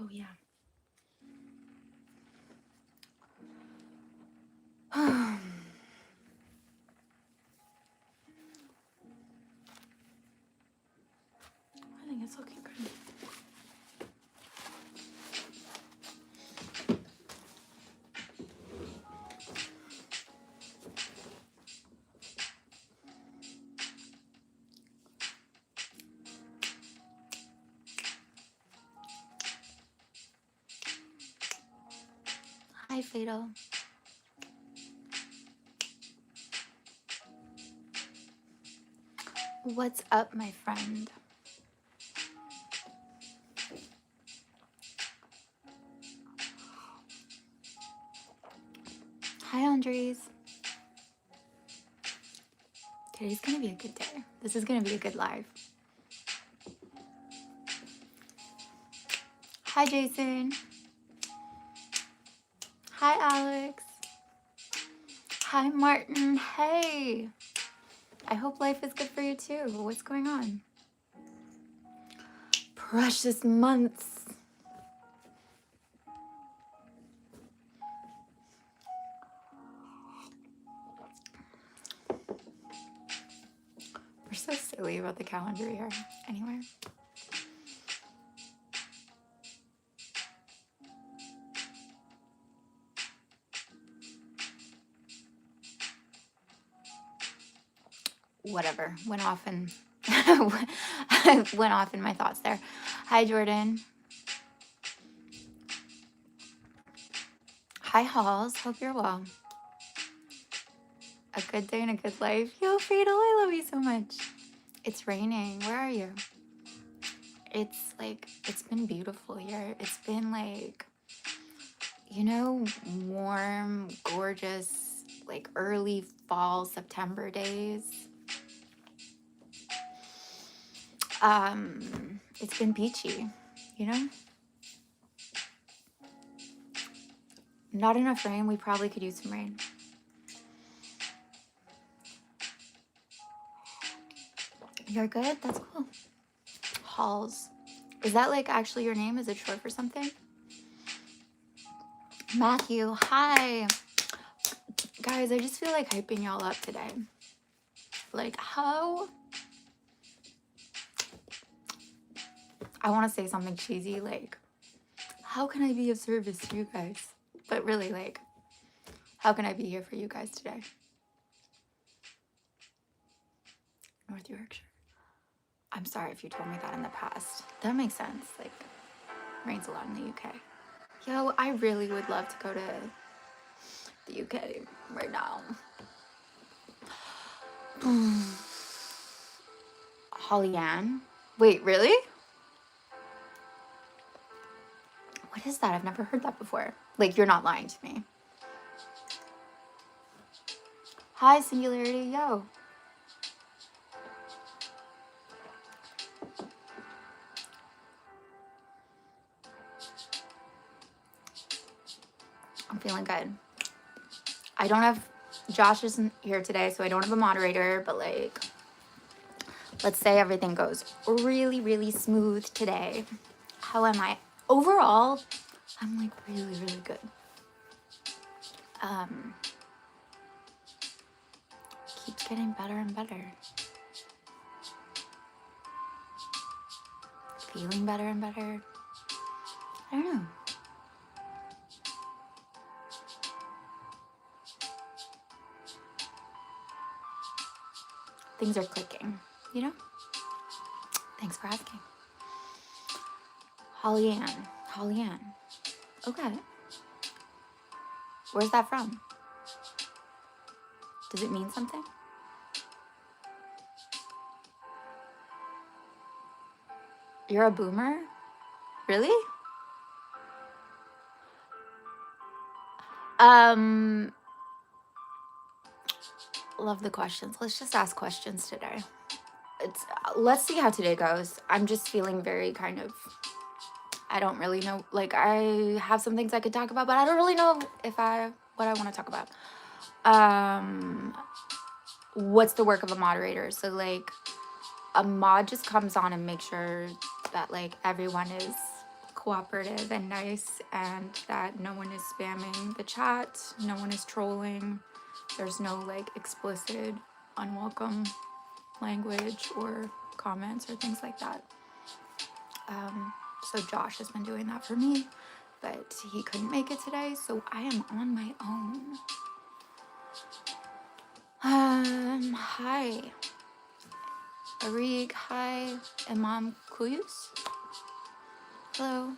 Oh, yeah. I think it's looking good. Hi, Fatal. What's up, my friend? Hi, Andres. Today's gonna be a good day. This is gonna be a good live. Hi, Jason. Hi, Alex. Hi, Martin. Hey. I hope life is good for you too. What's going on? Precious months. We're so silly about the calendar here. Anyway. Whatever. Went off in my thoughts there. Hi, Jordan. Hi, Halls. Hope you're well. A good day and a good life. Yo, Fatal, I love you so much. It's raining. Where are you? It's like, it's been beautiful here. It's been like, you know, warm, gorgeous, like early fall September days. It's been peachy, you know? Not enough rain. We probably could use some rain. You're good? That's cool. Halls. Is that like actually your name? Is it short for something? Matthew, hi. Guys, I just feel like hyping y'all up today. Like, how? I want to say something cheesy, like, how can I be of service to you guys? But really, like, how can I be here for you guys today? North Yorkshire. I'm sorry if you told me that in the past. That makes sense. Like, rains a lot in the UK. Yo, I really would love to go to the UK right now. Holly Ann? Wait, really? What is that? I've never heard that before. Like, you're not lying to me. Hi, Singularity. Yo. I'm feeling good. I don't have, Josh isn't here today, so I don't have a moderator, but like, let's say everything goes really, really smooth today. How am I? Overall, I'm like really, really good. Keeps getting better and better. Feeling better and better. I don't know. Things are clicking, you know? Thanks for asking. Holly Ann. Holly Ann. Okay. Where's that from? Does it mean something? You're a boomer? Really? Love the questions. Let's just ask questions today. Let's see how today goes. I'm just feeling very kind of, I don't really know. Like, I have some things I could talk about, but I don't really know what I want to talk about. What's the work of a moderator? So like, a mod just comes on and makes sure that like everyone is cooperative and nice, and that no one is spamming the chat, no one is trolling, there's no like explicit, unwelcome language or comments or things like that. So Josh has been doing that for me, but he couldn't make it today, so I am on my own. Hi. Arig, hi. Imam Kuyus. Hello.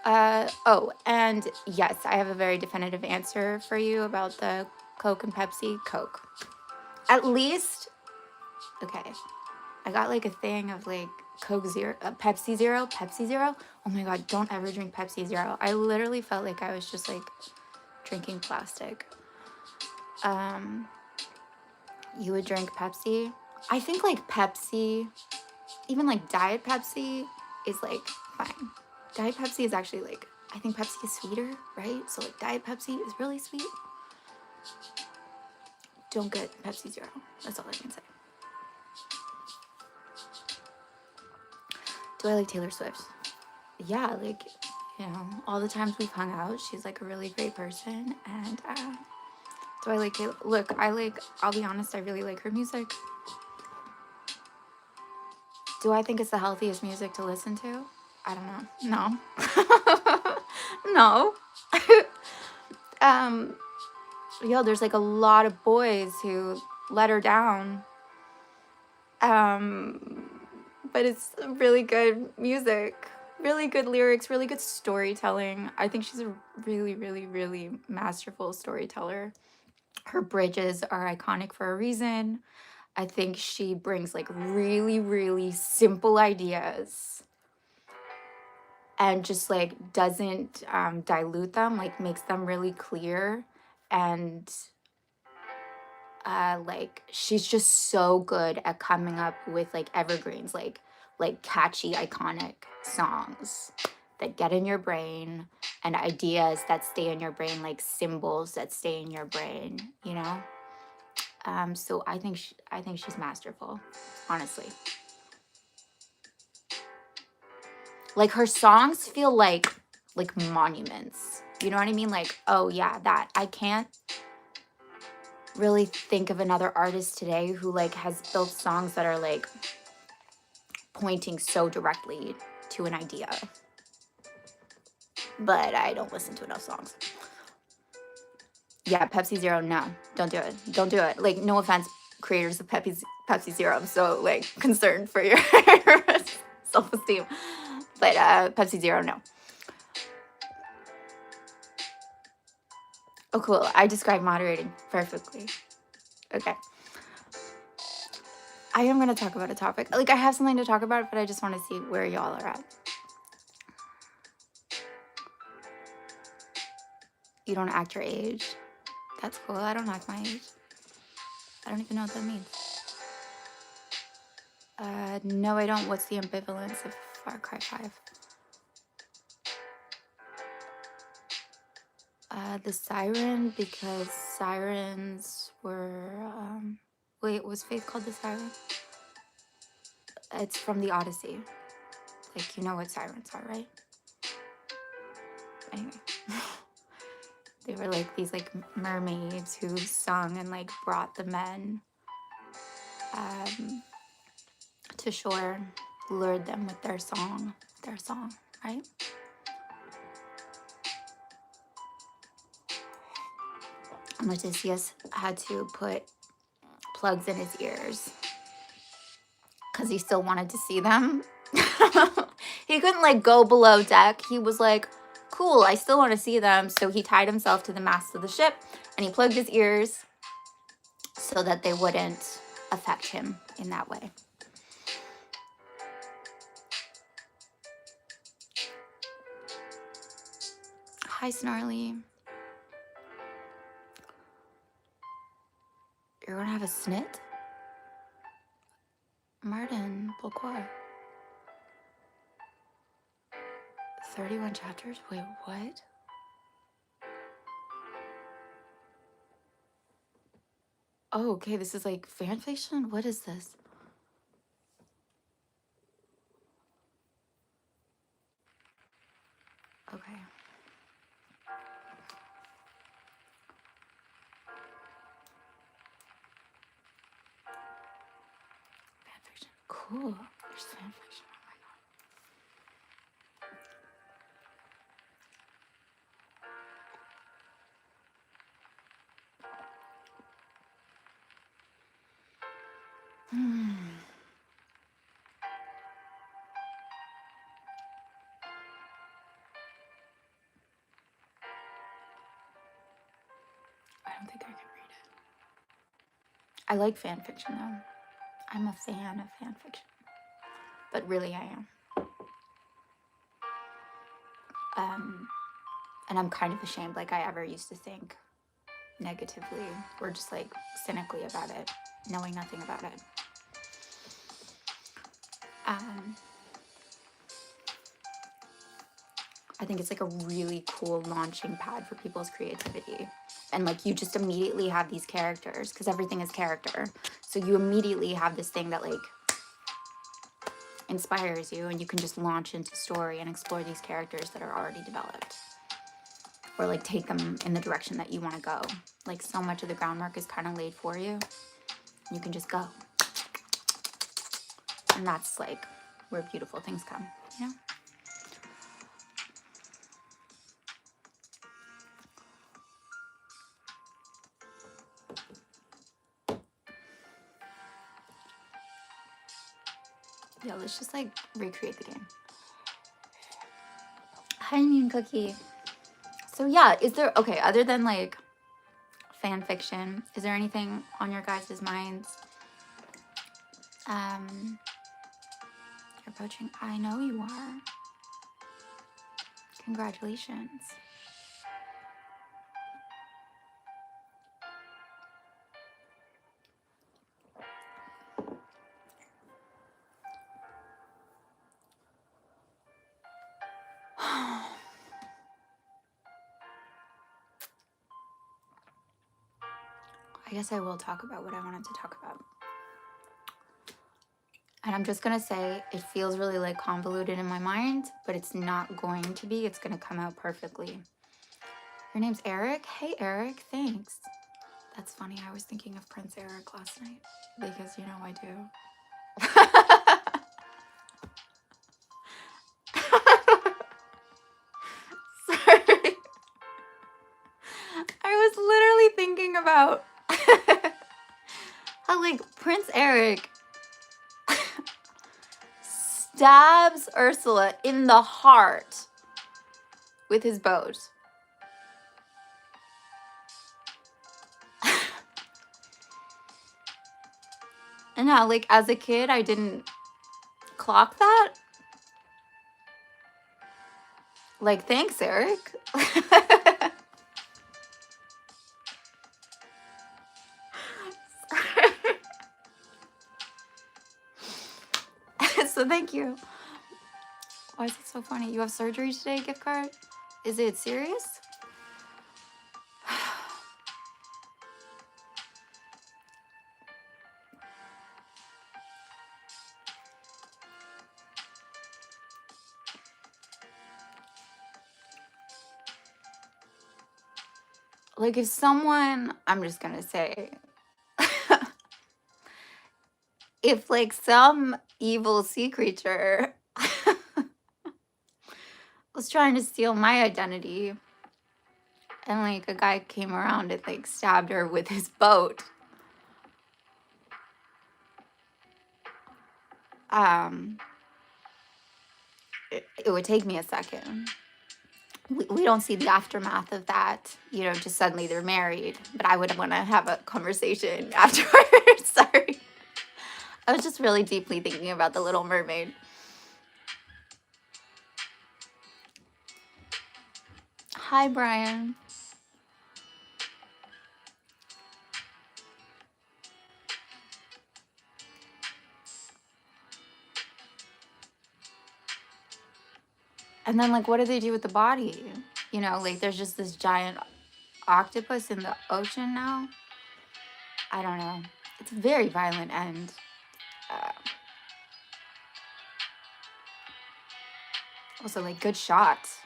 Oh, and yes, I have a very definitive answer for you about the Coke and Pepsi. Coke. At least, okay, I got like a thing of like Coke Zero, Pepsi Zero, Pepsi Zero. Oh my God, don't ever drink Pepsi Zero. I literally felt like I was just like drinking plastic. You would drink Pepsi? I think like Pepsi, even like Diet Pepsi is like fine. Diet Pepsi is actually like, I think Pepsi is sweeter, right? So like Diet Pepsi is really sweet. Don't get Pepsi Zero. That's all I can say. Do I like Taylor Swift? Yeah, like, you know, all the times we've hung out, she's like a really great person. And do I like Taylor? Look, I'll be honest, I really like her music. Do I think it's the healthiest music to listen to? I don't know. No. No. Yo, there's like a lot of boys who let her down. But it's really good music, really good lyrics, really good storytelling. I think she's a really, really, really masterful storyteller. Her bridges are iconic for a reason. I think she brings like really, really simple ideas and just like doesn't dilute them, like makes them really clear. And like she's just so good at coming up with like evergreens, like catchy, iconic songs that get in your brain, and ideas that stay in your brain, like symbols that stay in your brain, you know. So I think she's masterful, honestly. Like her songs feel like monuments. You know what I mean? Like, oh yeah, that I can't really think of another artist today who like has built songs that are like pointing so directly to an idea. But I don't listen to enough songs. Yeah, Pepsi Zero, no, don't do it. Don't do it. Like, no offense, creators of Pepsi Zero. I'm so like concerned for your self-esteem. But Pepsi Zero, no. Oh, cool. I described moderating perfectly. Okay. I am going to talk about a topic. Like, I have something to talk about, but I just want to see where y'all are at. You don't act your age. That's cool. I don't act my age. I don't even know what that means. No, I don't. What's the ambivalence of Far Cry 5? The siren, because sirens were, wait, was Faith called the siren? It's from the Odyssey. Like, you know what sirens are, right? Anyway. They were like these like mermaids who sung and like brought the men to shore, lured them with their song, right? Odysseus had to put plugs in his ears because he still wanted to see them. He couldn't like go below deck. He was like, cool, I still want to see them. So he tied himself to the mast of the ship and he plugged his ears so that they wouldn't affect him in that way. Hi, Snarly. You're gonna have a snit? Martin, pourquoi? 31 chapters? Wait, what? Oh, okay, this is like fanfiction? What is this? Ooh, there's fanfiction. Oh my god. I don't think I can read it. I like fanfiction though. I'm a fan of fanfiction. But really I am. And I'm kind of ashamed, like I ever used to think negatively or just like cynically about it, knowing nothing about it. I think it's like a really cool launching pad for people's creativity. And like you just immediately have these characters because everything is character. So you immediately have this thing that like inspires you and you can just launch into story and explore these characters that are already developed. Or like take them in the direction that you want to go. Like so much of the groundwork is kind of laid for you. You can just go. And that's like where beautiful things come, you know? Yeah, let's just like recreate the game. Hi, Mean Cookie. So yeah, is there, okay, other than like fan fiction, is there anything on your guys' minds? You're approaching, I know you are. Congratulations. I guess I will talk about what I wanted to talk about. And I'm just gonna say, it feels really like convoluted in my mind, but it's not going to be. It's gonna come out perfectly. Your name's Eric? Hey, Eric, thanks. That's funny, I was thinking of Prince Eric last night, because you know I do. Sorry. I was literally thinking about how like Prince Eric stabs Ursula in the heart with his boat. And how like as a kid I didn't clock that. Like, thanks, Eric. So thank you. Why is it so funny? You have surgery today, gift card? Is it serious? Like if someone, I'm just gonna say, if like some evil sea creature was trying to steal my identity and like a guy came around and like stabbed her with his boat, it would take me a second. We don't see the aftermath of that, you know, just suddenly they're married, but I would want to have a conversation afterwards. Sorry. I was just really deeply thinking about The Little Mermaid. Hi, Brian. And then, like, what do they do with the body? You know, like, there's just this giant octopus in the ocean now. I don't know. It's a very violent end. Also, like, good shots.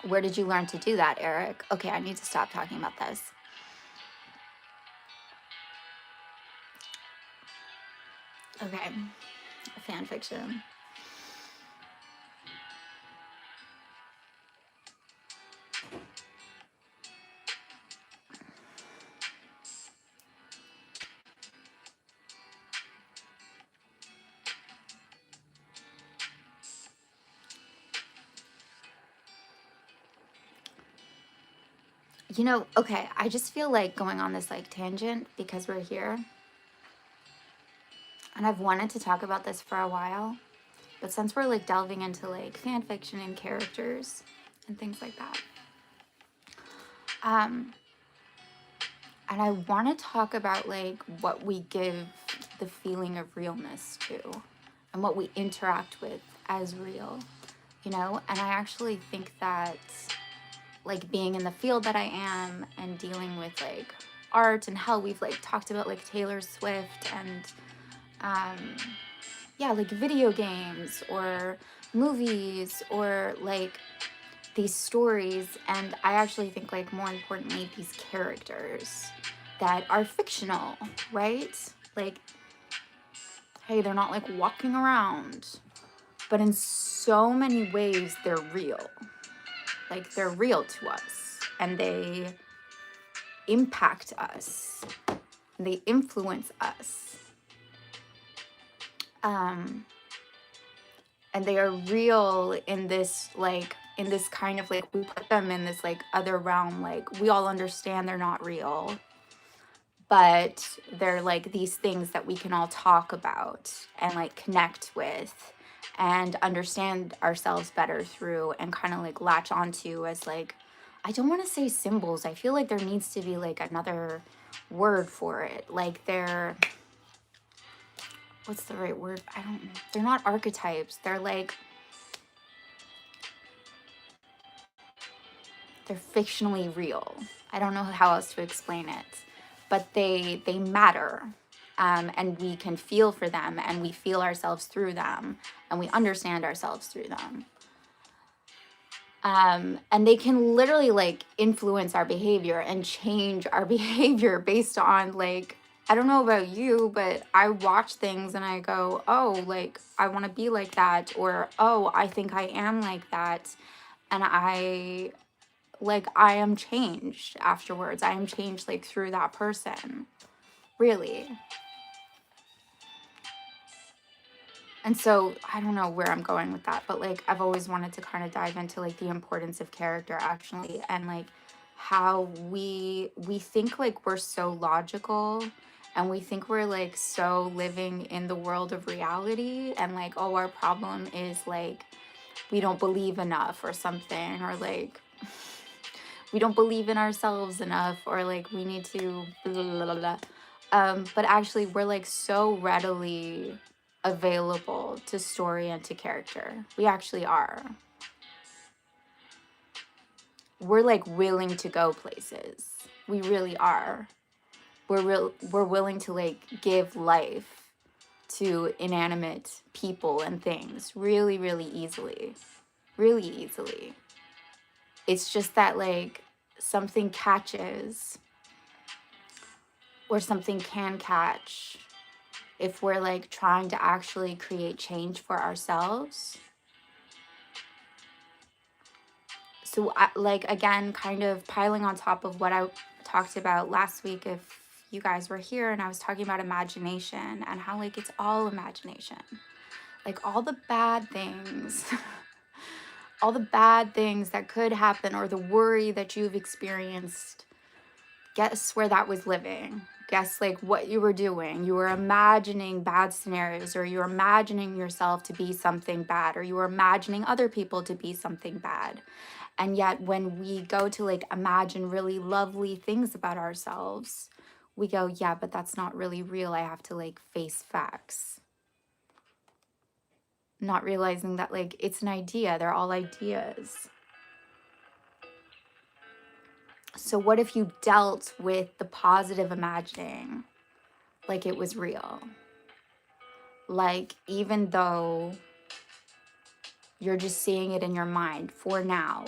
Where did you learn to do that, Eric? Okay, I need to stop talking about this. Okay, fan fiction. You know, okay, I just feel like going on this like tangent because we're here. And I've wanted to talk about this for a while. But since we're like delving into like fan fiction and characters and things like that, um, and I want to talk about like what we give the feeling of realness to and what we interact with as real, you know? And I actually think that like being in the field that I am and dealing with like art and how we've like talked about like Taylor Swift and yeah, like video games or movies or like these stories, and I actually think like more importantly these characters that are fictional, right? Like, hey, they're not like walking around, but in so many ways they're real. Like they're real to us and they impact us and they influence us. And they are real in this like in this kind of like we put them in this like other realm, like we all understand they're not real, but they're like these things that we can all talk about and like connect with and understand ourselves better through and kind of like latch onto as like, I don't want to say symbols, I feel like there needs to be like another word for it, like they're, what's the right word, I don't, they're not archetypes, they're like, they're fictionally real. I don't know how else to explain it, but they matter, and we can feel for them, and we feel ourselves through them, and we understand ourselves through them. And they can literally like influence our behavior and change our behavior based on like, I don't know about you, but I watch things and I go, oh, like I want to be like that, or oh, I think I am like that, and I am changed afterwards. I am changed like through that person, really. And so I don't know where I'm going with that, but like I've always wanted to kind of dive into like the importance of character actually, and like how we think like we're so logical and we think we're like so living in the world of reality, and like, oh, our problem is like we don't believe enough or something, or like we don't believe in ourselves enough, or like we need to blah, blah, blah, blah. But actually we're like so readily available to story and to character. We actually are. We're like willing to go places. We really are. We're willing to like give life to inanimate people and things really, really easily. Really easily. It's just that like something catches, or something can catch, if we're like trying to actually create change for ourselves. So like again, kind of piling on top of what I talked about last week, if you guys were here, and I was talking about imagination and how like it's all imagination, like all the bad things all the bad things that could happen, or the worry that you've experienced, guess where that was living. Guess like what you were doing. You were imagining bad scenarios, or you were imagining yourself to be something bad, or you were imagining other people to be something bad. And yet when we go to like imagine really lovely things about ourselves, we go, yeah, but that's not really real. I have to like face facts. Not realizing that like it's an idea. They're all ideas. So what if you dealt with the positive imagining like it was real? Like, even though you're just seeing it in your mind for now,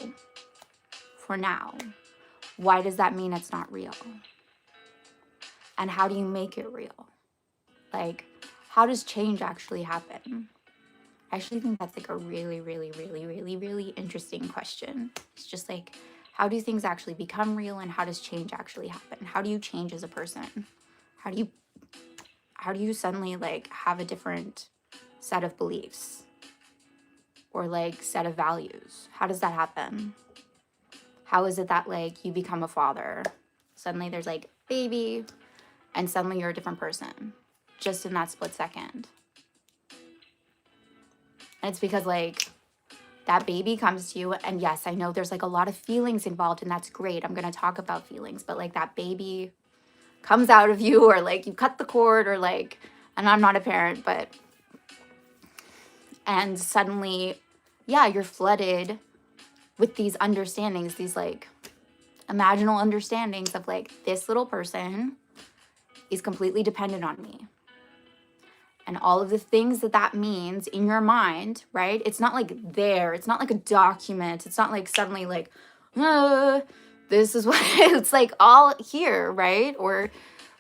why does that mean it's not real? And how do you make it real? Like, how does change actually happen? I actually think that's like a really, really, really, really, really interesting question. It's just like, how do things actually become real, and how does change actually happen? How do you change as a person? How do you suddenly like have a different set of beliefs or like set of values? How does that happen? How is it that like you become a father? Suddenly there's like baby, and suddenly you're a different person just in that split second. And it's because like that baby comes to you, and yes, I know there's like a lot of feelings involved, and that's great. I'm going to talk about feelings, but like that baby comes out of you, or like you cut the cord, or like, and I'm not a parent, but, and suddenly, yeah, you're flooded with these understandings, these like imaginal understandings of like, this little person is completely dependent on me. And all of the things that that means in your mind, right? It's not like there, it's not like a document. It's not like suddenly like, this is what it's like all here, right? Or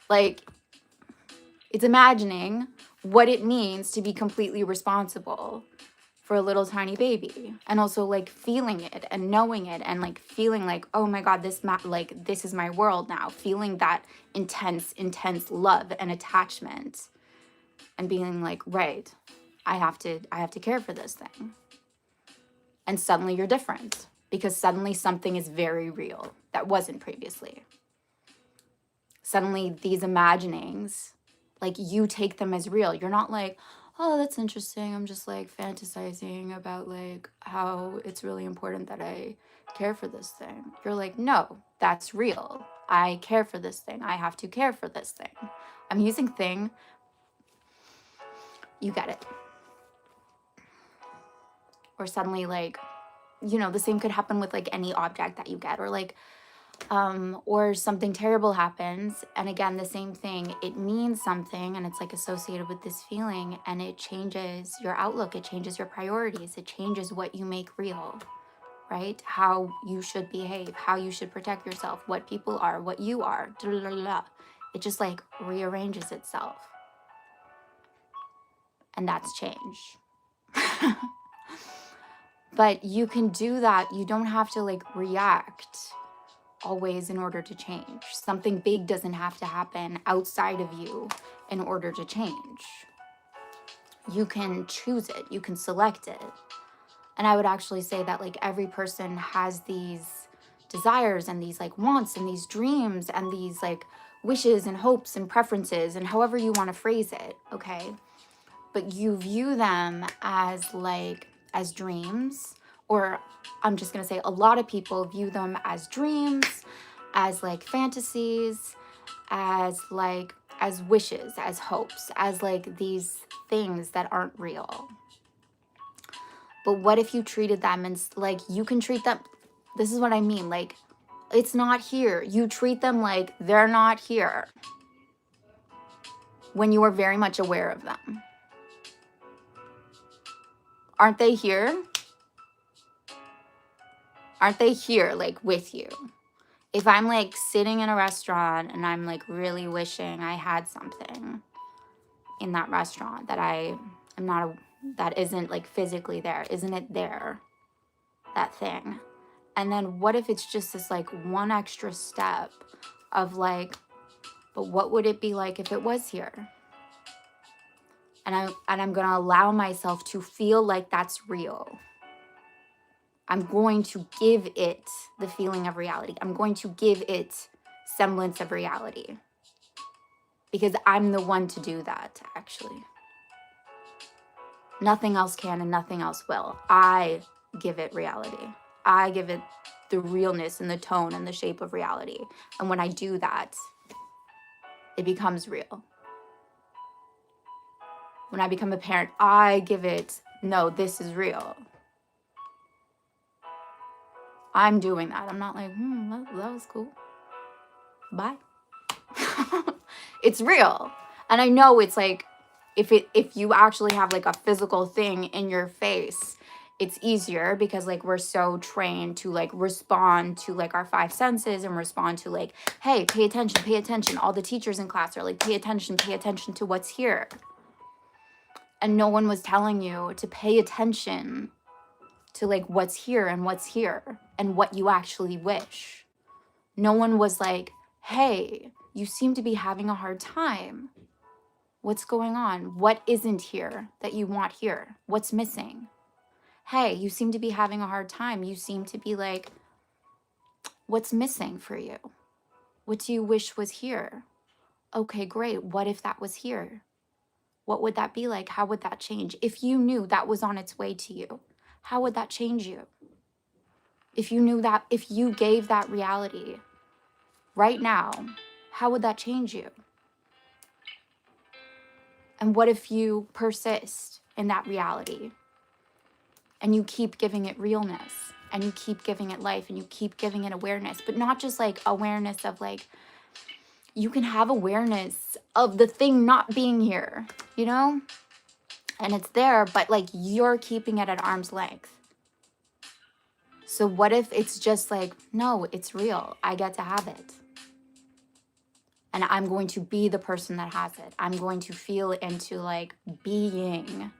like, it's imagining what it means to be completely responsible for a little tiny baby, and also like feeling it and knowing it, and like feeling like, oh my God, this is my world now, feeling that intense love and attachment, and being like, right, I have to care for this thing. And suddenly you're different, because suddenly something is very real that wasn't previously. Suddenly these imaginings, like you take them as real. You're not like, oh, that's interesting, I'm just like fantasizing about like how it's really important that I care for this thing. You're like, no, that's real. I care for this thing. I have to care for this thing. I'm using thing. You get it. Or suddenly like, you know, the same could happen with like any object that you get, or like, or something terrible happens, and again, the same thing, it means something, and it's like associated with this feeling, and it changes your outlook, it changes your priorities, it changes what you make real, right? How you should behave, how you should protect yourself, what people are, what you are, it just like rearranges itself. And that's change. But you can do that. You don't have to like react always in order to change. Something big doesn't have to happen outside of you in order to change. You can choose it, you can select it. And I would actually say that like every person has these desires and these like wants and these dreams and these like wishes and hopes and preferences, and however you want to phrase it, okay? But you view them as like as dreams, or I'm just gonna say a lot of people view them as dreams, as like fantasies, as wishes, as hopes, as like these things that aren't real. But what if you treated them and like you can treat them, this is what I mean, like it's not here. You treat them like they're not here when you are very much aware of them. Aren't they here? Aren't they here like with you? If I'm like sitting in a restaurant and I'm like really wishing I had something in that restaurant that I am not, that isn't like physically there, isn't it there, that thing? And then what if it's just this like one extra step of like, but what would it be like if it was here? And I'm gonna allow myself to feel like that's real. I'm going to give it the feeling of reality. I'm going to give it semblance of reality, because I'm the one to do that, actually. Nothing else can and nothing else will. I give it reality. I give it the realness and the tone and the shape of reality. And when I do that, it becomes real. When I become a parent, I give it, no, this is real. I'm doing that. I'm not like, that was cool. Bye. It's real. And I know it's like, if you actually have like a physical thing in your face, it's easier, because like we're so trained to like respond to like our five senses and respond to like, hey, pay attention, pay attention. All the teachers in class are like, pay attention to what's here. And no one was telling you to pay attention to like what's here and what you actually wish. No one was like, hey, you seem to be having a hard time. What's going on? What isn't here that you want here? What's missing? Hey, you seem to be having a hard time. You seem to be like, what's missing for you? What do you wish was here? Okay, great. What if that was here? What would that be like? How would that change? If you knew that was on its way to you, how would that change you? If you knew that, if you gave that reality right now, how would that change you? And what if you persist in that reality and you keep giving it realness and you keep giving it life and you keep giving it awareness, but not just like awareness of like, you can have awareness of the thing not being here, you know? And it's there, but like you're keeping it at arm's length. So what if it's just like, no, it's real. I get to have it. And I'm going to be the person that has it. I'm going to feel into like being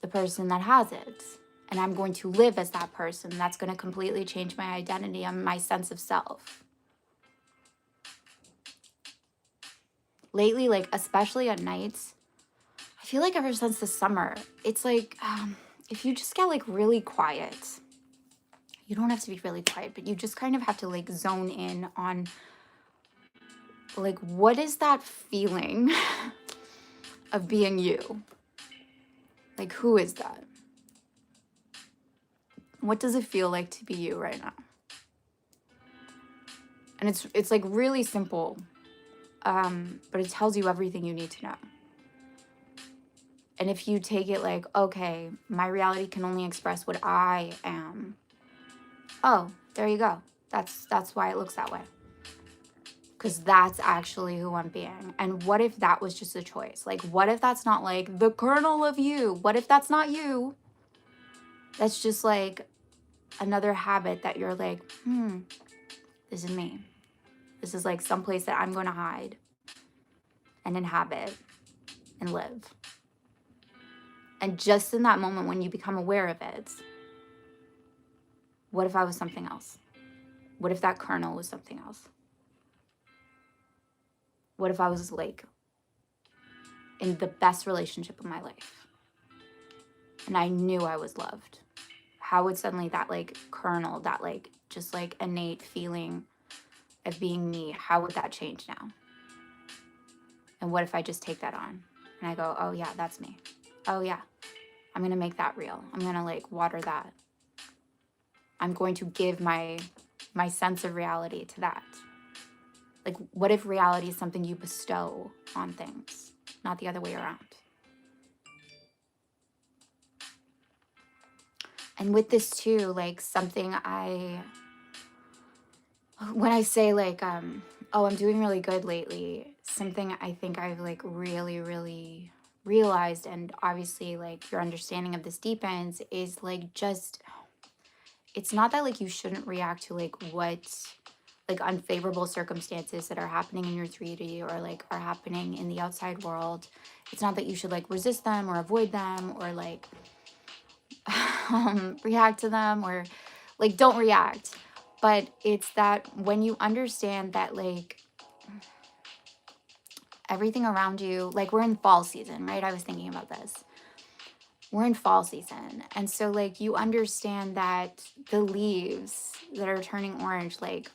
the person that has it. And I'm going to live as that person. That's going to completely change my identity and my sense of self. Lately, like especially at nights, I feel like ever since the summer, it's like if you just get like really quiet, you don't have to be really quiet, but you just kind of have to like zone in on like, what is that feeling of being you? Like, who is that? What does it feel like to be you right now? And it's like really simple, but it tells you everything you need to know. And if you take it like, okay, my reality can only express what I am. Oh, there you go. That's why it looks that way. Because that's actually who I'm being. And what if that was just a choice? Like, what if that's not like the kernel of you? What if that's not you? That's just like another habit that you're like, this is me. This is like someplace that I'm going to hide and inhabit and live. And just in that moment when you become aware of it, what if I was something else? What if that kernel was something else? What if I was like in the best relationship of my life and I knew I was loved? How would suddenly that like kernel, that like just like innate feeling of being me, how would that change now? And what if I just take that on and I go, oh yeah, that's me. Oh yeah, I'm going to make that real. I'm going to like water that. I'm going to give my sense of reality to that. Like, what if reality is something you bestow on things, not the other way around? And with this too, like something when I say like, oh, I'm doing really good lately, something I think I've like really, really realized, and obviously like your understanding of this deepens, is like just, it's not that like you shouldn't react to like what like unfavorable circumstances that are happening in your 3D or like are happening in the outside world. It's not that you should like resist them or avoid them or like react to them or like don't react. But it's that when you understand that like everything around you, like we're in fall season, right? I was thinking about this. We're in fall season. And so like you understand that the leaves that are turning orange, like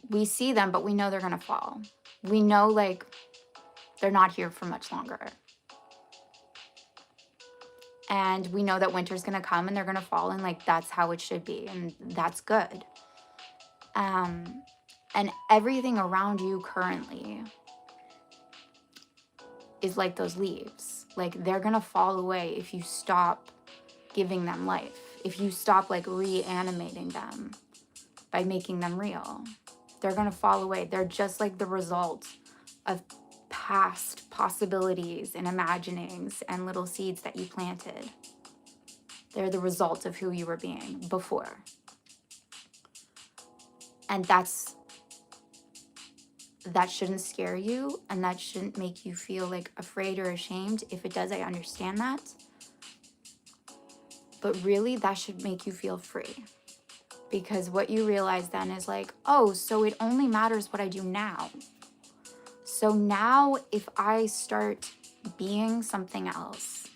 we see them, but we know they're going to fall. We know like they're not here for much longer. And we know that winter's going to come and they're going to fall, and like that's how it should be, and that's good. And everything around you currently is like those leaves. Like they're going to fall away if you stop giving them life. If you stop like reanimating them by making them real, they're going to fall away. They're just like the result of past possibilities and imaginings and little seeds that you planted. They're the result of who you were being before. And that's that shouldn't scare you, and that shouldn't make you feel like afraid or ashamed. If it does, I understand that. But really, that should make you feel free. Because what you realize then is like, oh, so it only matters what I do now. So now if I start being something else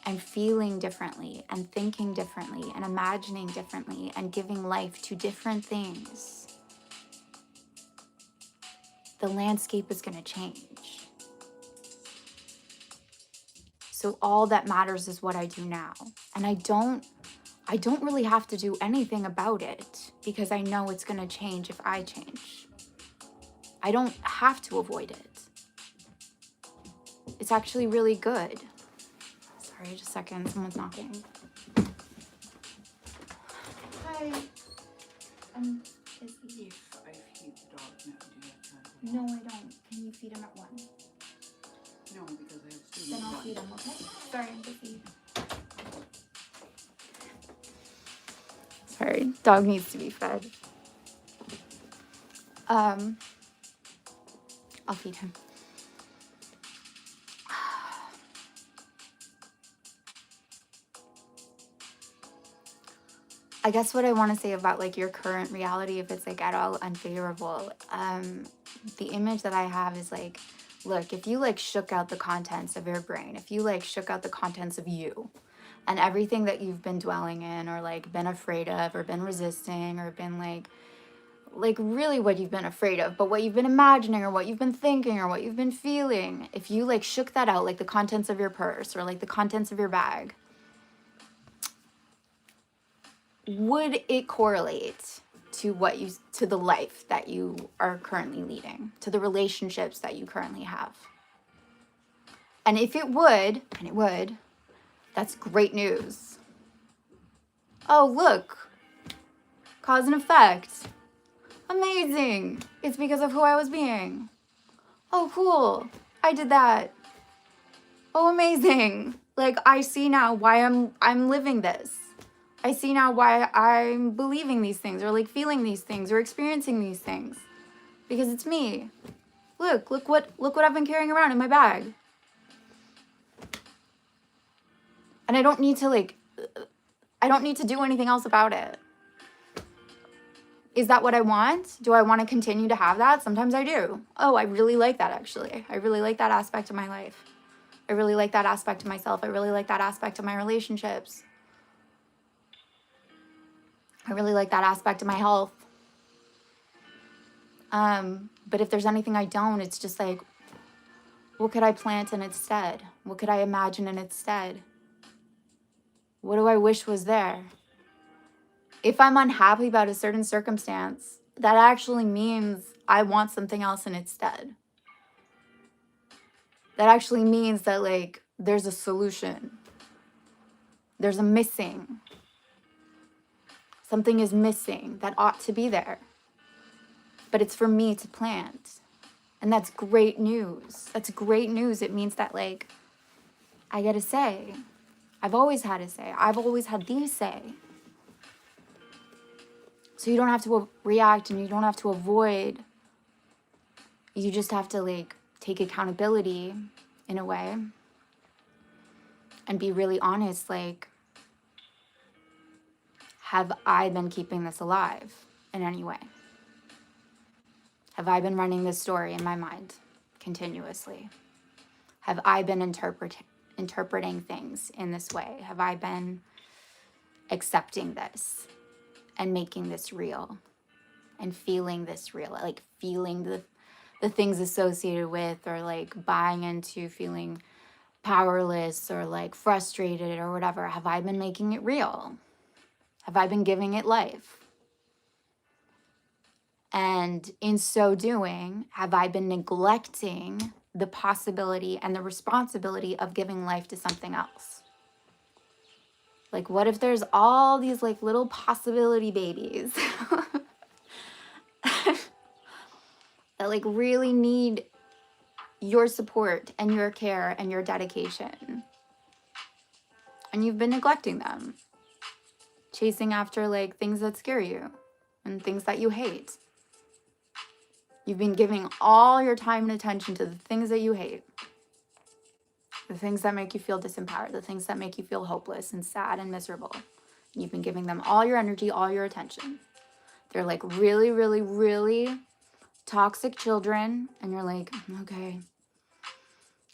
and feeling differently and thinking differently and imagining differently and giving life to different things, the landscape is going to change. So all that matters is what I do now. And I don't really have to do anything about it because I know it's going to change if I change. I don't have to avoid it. It's actually really good. Sorry, just a second. Someone's knocking. Hi. Is he? If I feed the dog now, do you have time? No, I don't. Can you feed him at 1? No, because I have students. Then I'll feed him, okay? Sorry, I'm busy. Sorry, dog needs to be fed. I'll feed him. I guess what I want to say about like your current reality, if it's like at all unfavorable, the image that I have is like, look, if you like shook out the contents of your brain, if you like shook out the contents of you and everything that you've been dwelling in or like been afraid of or been resisting or been like really what you've been afraid of, but what you've been imagining or what you've been thinking or what you've been feeling, if you like shook that out, like the contents of your purse or like the contents of your bag, would it correlate to to the life that you are currently leading, to the relationships that you currently have? And if it would, and it would, that's great news. Oh, look, cause and effect. Amazing. It's because of who I was being. Oh, cool. I did that. Oh, amazing. Like, I see now why I'm living this. I see now why I'm believing these things or like feeling these things or experiencing these things. Because it's me. Look what I've been carrying around in my bag. And I don't need to do anything else about it. Is that what I want? Do I want to continue to have that? Sometimes I do. Oh, I really like that actually. I really like that aspect of my life. I really like that aspect of myself. I really like that aspect of my relationships. I really like that aspect of my health. But if there's anything I don't, it's just like, what could I plant in its stead? What could I imagine in its stead? What do I wish was there? If I'm unhappy about a certain circumstance, that actually means I want something else in its stead. That actually means that like there's a solution. There's a missing. Something is missing that ought to be there. But it's for me to plant. And that's great news. That's great news. It means that like I get a say. I've always had a say. I've always had the say. So you don't have to react and you don't have to avoid. You just have to like take accountability in a way and be really honest. Like, have I been keeping this alive in any way? Have I been running this story in my mind continuously? Have I been interpreting things in this way? Have I been accepting this and making this real and feeling this real? Like feeling the things associated with, or like buying into feeling powerless or like frustrated or whatever. Have I been making it real? Have I been giving it life? And in so doing, have I been neglecting the possibility and the responsibility of giving life to something else? Like, what if there's all these like little possibility babies that like really need your support and your care and your dedication, and you've been neglecting them, chasing after like things that scare you and things that you hate? You've been giving all your time and attention to the things that you hate, the things that make you feel disempowered, the things that make you feel hopeless and sad and miserable. You've been giving them all your energy, all your attention. They're like really, really, really toxic children. And you're like, okay,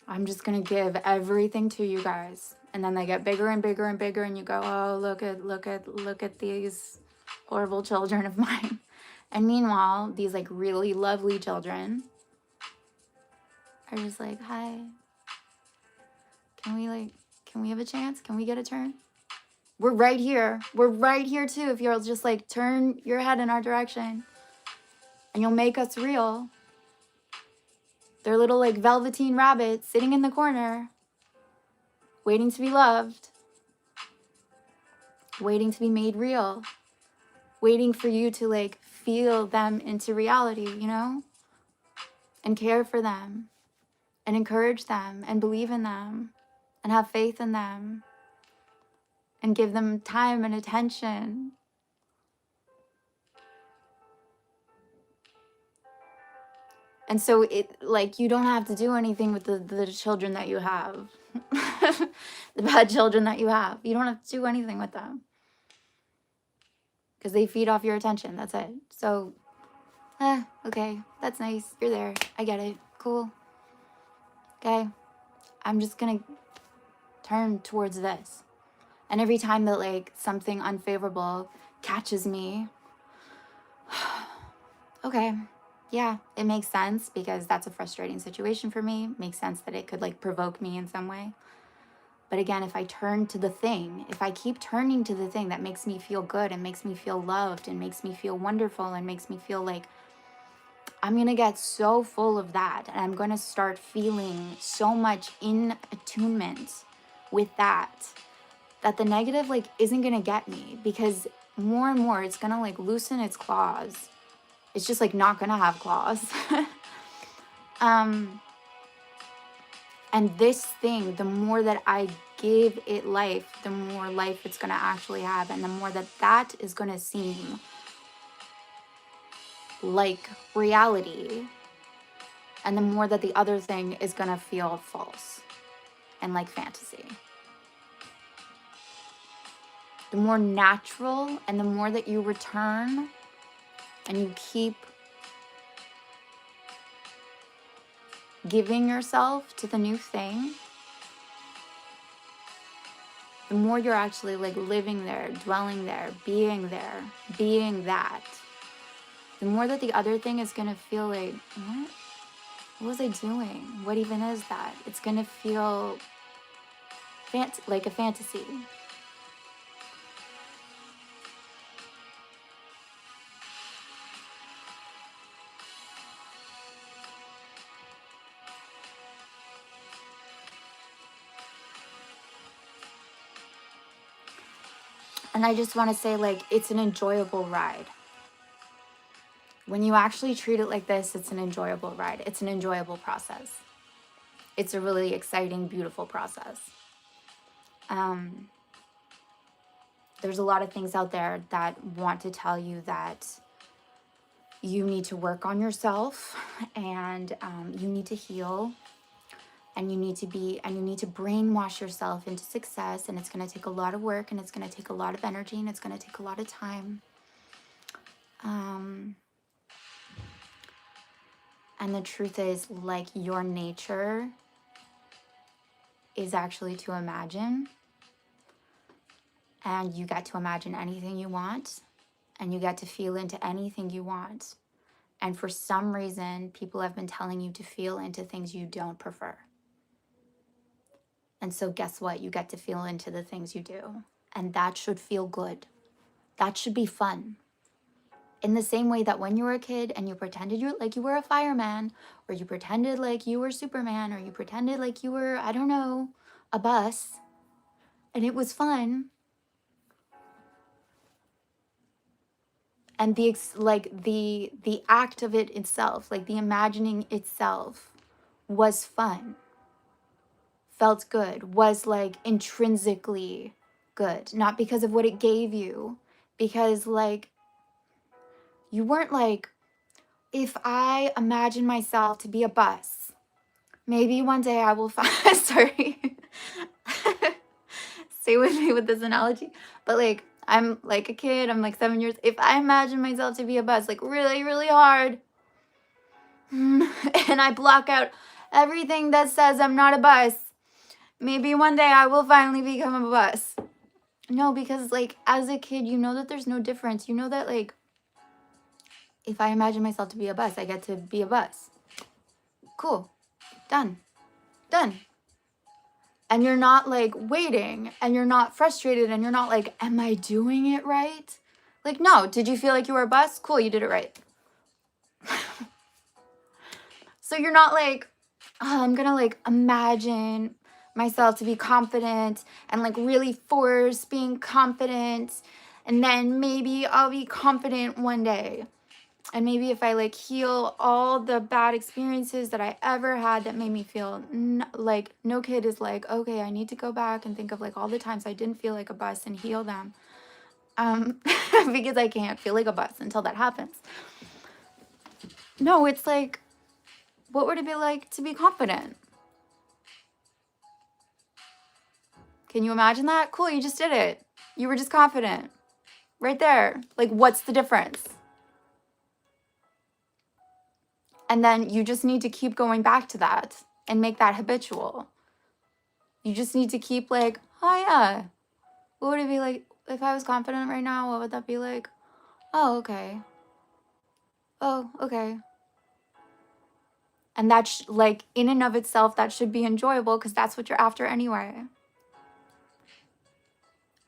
I'm just going to give everything to you guys. And then they get bigger and bigger and bigger. And you go, oh, look at these horrible children of mine. And meanwhile, these like really lovely children are just like, hi, can we have a chance? Can we get a turn? We're right here. We're right here too. If you'll just like turn your head in our direction and you'll make us real. They're little like velveteen rabbits sitting in the corner, waiting to be loved, waiting to be made real, waiting for you to like feel them into reality, you know? And care for them and encourage them and believe in them and have faith in them and give them time and attention. And so it like you don't have to do anything with the children that you have. The bad children that you have. You don't have to do anything with them. Because they feed off your attention. That's it. So, okay. That's nice. You're there. I get it. Cool. Okay. I'm just going to turn towards this. And every time that like something unfavorable catches me, okay. Yeah, it makes sense because that's a frustrating situation for me. Makes sense that it could like provoke me in some way. But again, if I turn to the thing, if I keep turning to the thing that makes me feel good and makes me feel loved and makes me feel wonderful and makes me feel like I'm going to get so full of that and I'm going to start feeling so much in attunement with that the negative like isn't going to get me because more and more it's going to like loosen its claws. It's just like not going to have claws. And this thing, the more that I give it life, the more life it's going to actually have. And the more that is going to seem like reality. And the more that the other thing is going to feel false and like fantasy. The more natural and the more that you return and you keep giving yourself to the new thing, the more you're actually like living there, dwelling there, being that, the more that the other thing is going to feel like, what was I doing? What even is that? It's going to feel like a fantasy. And I just want to say, like, it's an enjoyable ride. When you actually treat it like this, it's an enjoyable ride. It's an enjoyable process. It's a really exciting, beautiful process. There's a lot of things out there that want to tell you that you need to work on yourself and you need to heal and you need to brainwash yourself into success, and it's going to take a lot of work and it's going to take a lot of energy and it's going to take a lot of time. And the truth is, like, your nature is actually to imagine, and you get to imagine anything you want and you get to feel into anything you want. And for some reason, people have been telling you to feel into things you don't prefer. And so guess what? You get to feel into the things you do. And that should feel good. That should be fun. In the same way that when you were a kid and you pretended you were a fireman, or you pretended like you were Superman, or you pretended like you were, I don't know, a bus, and it was fun. And the act of it itself, like the imagining itself, was fun. Felt good, was like intrinsically good, not because of what it gave you, because like you weren't like, if I imagine myself to be a bus, maybe one day I will find, sorry, stay with me with this analogy, but like, I'm like a kid, I'm like 7 years, if I imagine myself to be a bus, like really, really hard, and I block out everything that says I'm not a bus, maybe one day I will finally become a bus. No, because like as a kid, you know that there's no difference. You know that like, if I imagine myself to be a bus, I get to be a bus. Cool. Done. Done. And you're not like waiting and you're not frustrated and you're not like, am I doing it right? Like, no, did you feel like you were a bus? Cool, you did it right. So you're not like, oh, I'm gonna like imagine myself to be confident and like really force being confident. And then maybe I'll be confident one day. And maybe if I like heal all the bad experiences that I ever had that made me feel like, no kid is like, okay, I need to go back and think of like all the times I didn't feel like a bus and heal them. Because I can't feel like a bus until that happens. No, it's like, what would it be like to be confident? Can you imagine that? Cool, you just did it. You were just confident. Right there. Like, what's the difference? And then you just need to keep going back to that and make that habitual. You just need to keep like, oh yeah, what would it be like if I was confident right now? What would that be like? Oh, okay. Oh, okay. And that's like in and of itself, that should be enjoyable because that's what you're after anyway.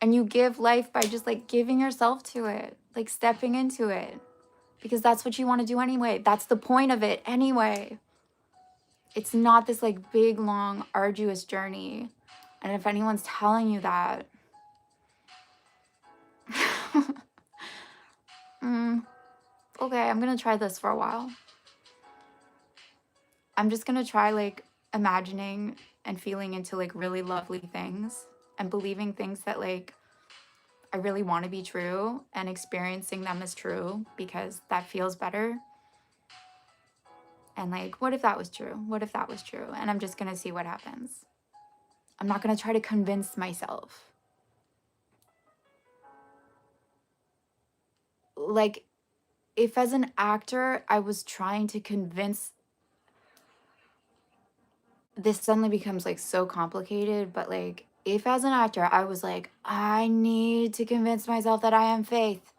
And you give life by just like giving yourself to it, like stepping into it, because that's what you want to do anyway. That's the point of it anyway. It's not this like big, long, arduous journey. And if anyone's telling you that, okay, I'm going to try this for a while. I'm just going to try like imagining and feeling into like really lovely things and believing things that like I really want to be true and experiencing them as true because that feels better. And like, what if that was true? What if that was true? And I'm just going to see what happens. I'm not going to try to convince myself. Like, if as an actor, I was trying to convince, this suddenly becomes like so complicated, but like, if as an actor, I was like, I need to convince myself that I am Faith.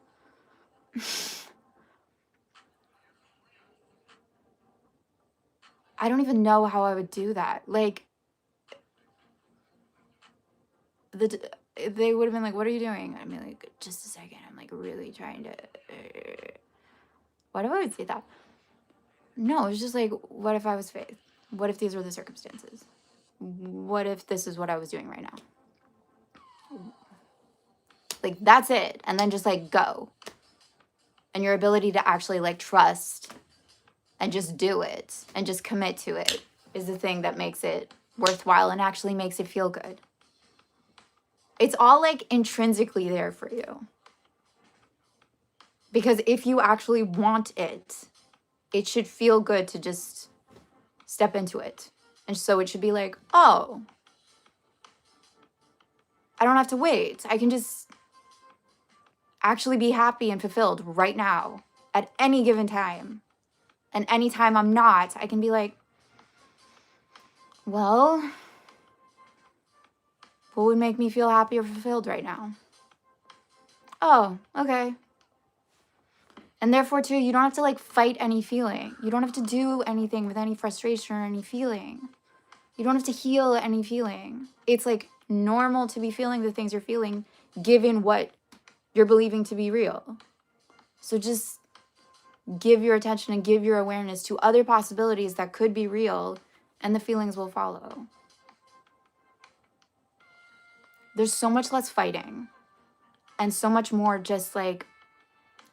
I don't even know how I would do that. Like, they would have been like, what are you doing? I'd be like, just a second. I'm like really trying to, why do I always say that? No, it's just like, what if I was Faith? What if these were the circumstances? What if this is what I was doing right now? Like, that's it. And then just like go. And your ability to actually like trust and just do it and just commit to it is the thing that makes it worthwhile and actually makes it feel good. It's all like intrinsically there for you. Because if you actually want it, it should feel good to just step into it. And so it should be like, oh, I don't have to wait. I can just actually be happy and fulfilled right now at any given time. And anytime I'm not, I can be like, well, what would make me feel happy or fulfilled right now? Oh, okay. And therefore, too, you don't have to like fight any feeling. You don't have to do anything with any frustration or any feeling. You don't have to heal any feeling. It's like normal to be feeling the things you're feeling given what you're believing to be real. So just give your attention and give your awareness to other possibilities that could be real, and the feelings will follow. There's so much less fighting and so much more just like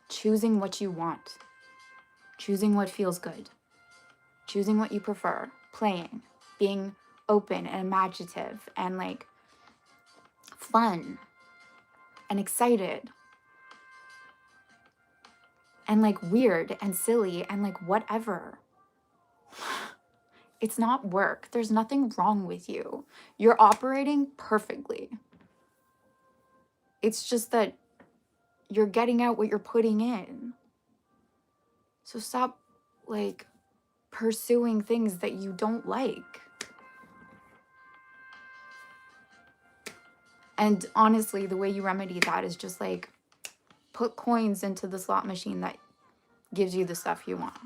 choosing what you want, choosing what feels good, choosing what you prefer, playing, being open and imaginative and like fun and excited. and like weird and silly and like whatever. It's not work. There's nothing wrong with you. You're operating perfectly. It's just that you're getting out what you're putting in. So stop like pursuing things that you don't like. And honestly, the way you remedy that is just like put coins into the slot machine that gives you the stuff you want.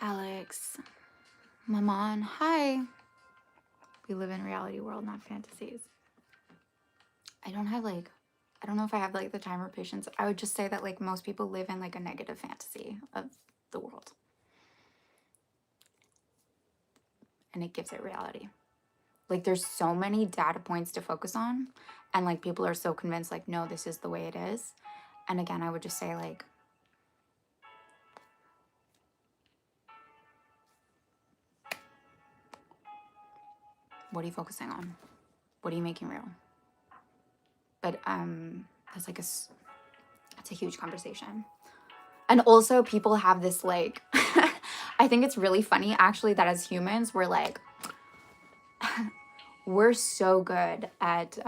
Alex, Maman, hi. We live in a reality world, not fantasies. I don't know if I have like the time or patience. I would just say that like most people live in like a negative fantasy of the world. And it gives it reality. Like there's so many data points to focus on, and like people are so convinced like, no, this is the way it is. And again, I would just say like, what are you focusing on? What are you making real? But that's like it's a huge conversation. And also people have this like, I think it's really funny actually that as humans, we're like, we're so good at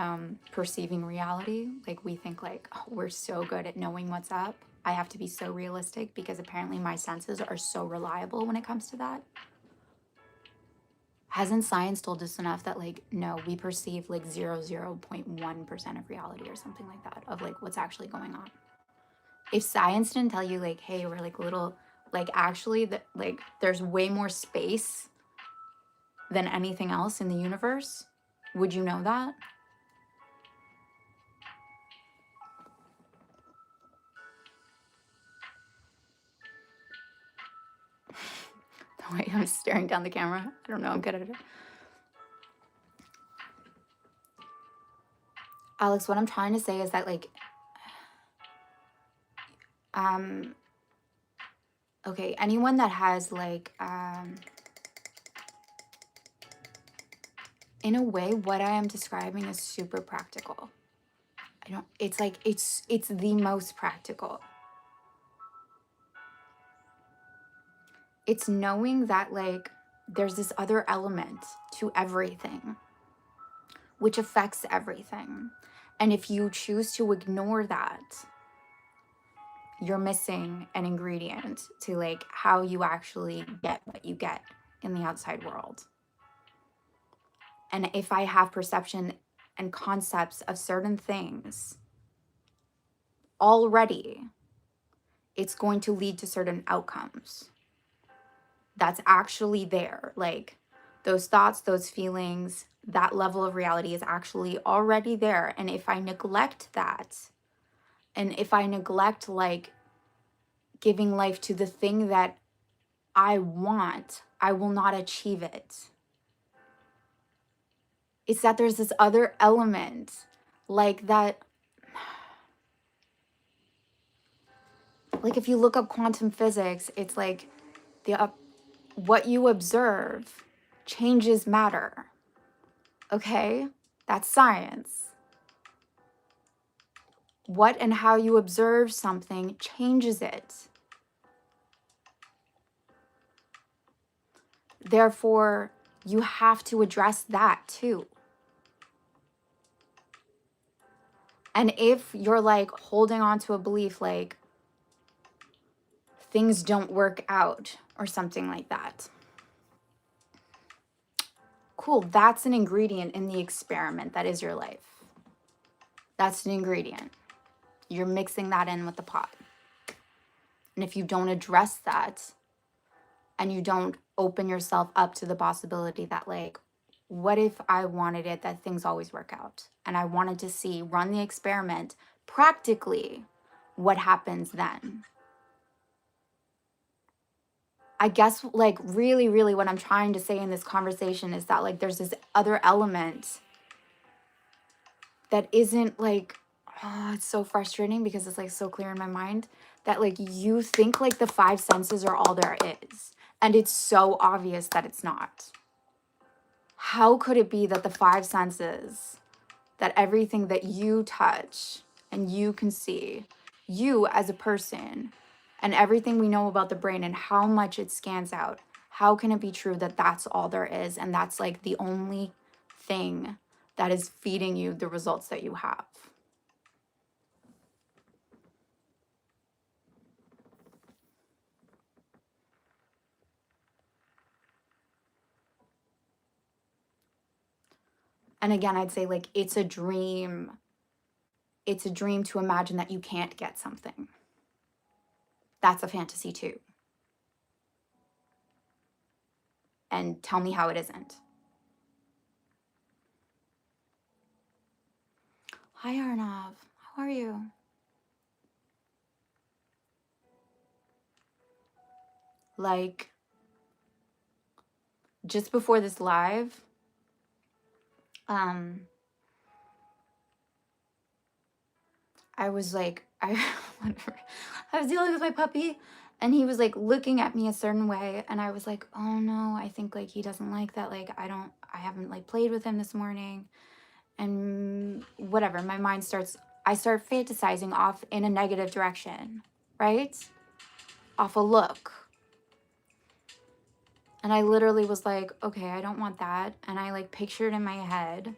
perceiving reality. Like we think like, oh, we're so good at knowing what's up. I have to be so realistic because apparently my senses are so reliable when it comes to that. Hasn't science told us enough that like, no, we perceive like 0.1% of reality or something like that of like what's actually going on. If science didn't tell you like, hey, we're like little, like actually that like there's way more space than anything else in the universe, would you know that? The way I'm staring down the camera, I don't know, I'm good at it. Alex, what I'm trying to say is that like, okay, anyone that has like, in a way, what I am describing is super practical. It's like, it's the most practical. It's knowing that like, there's this other element to everything, which affects everything. And if you choose to ignore that, you're missing an ingredient to like how you actually get what you get in the outside world. And if I have perception and concepts of certain things already, it's going to lead to certain outcomes. That's actually there. Like those thoughts, those feelings, that level of reality is actually already there. And if I neglect that, and if I neglect like giving life to the thing that I want, I will not achieve it. It's that there's this other element like that. Like if you look up quantum physics, it's like what you observe changes matter. Okay? That's science. What and how you observe something changes it. Therefore, you have to address that too. And if you're like holding on to a belief like things don't work out or something like that, cool, that's an ingredient in the experiment that is your life. That's an ingredient. You're mixing that in with the pot. And if you don't address that and you don't open yourself up to the possibility that like, what if I wanted it that things always work out? And I wanted to see, run the experiment practically, what happens then? I guess like really, really what I'm trying to say in this conversation is that like there's this other element that isn't like, oh, it's so frustrating because it's like so clear in my mind that like you think like the five senses are all there is. And it's so obvious that it's not. How could it be that the five senses, that everything that you touch and you can see, you as a person, and everything we know about the brain and how much it scans out, how can it be true that that's all there is and that's like the only thing that is feeding you the results that you have? And again, I'd say like it's a dream. It's a dream to imagine that you can't get something. That's a fantasy too. And tell me how it isn't. Hi, Arnav. How are you? Like, just before this live, I was like, whatever. I was dealing with my puppy and he was like looking at me a certain way. And I was like, oh no, I think like he doesn't like that. Like, I haven't like played with him this morning. And whatever, I start fantasizing off in a negative direction, right? Off a look. And I literally was like, okay, I don't want that. And I like pictured in my head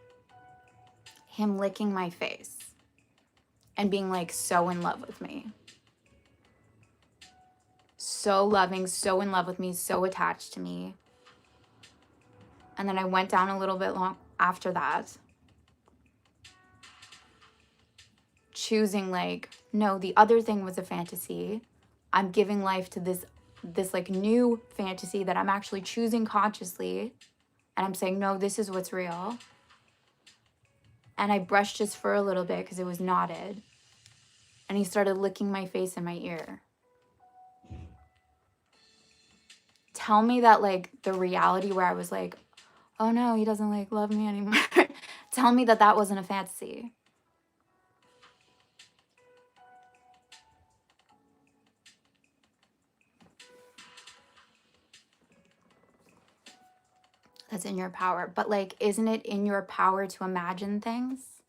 him licking my face and being like so in love with me. So loving, so in love with me, so attached to me. And then I went down a little bit long after that, choosing like, no, the other thing was a fantasy. I'm giving life to this like new fantasy that I'm actually choosing consciously. And I'm saying, no, this is what's real. And I brushed his fur a little bit because it was knotted. And he started licking my face and my ear. Tell me that like the reality where I was like, oh no, he doesn't like love me anymore. Tell me that that wasn't a fantasy. That's in your power. But like, isn't it in your power to imagine things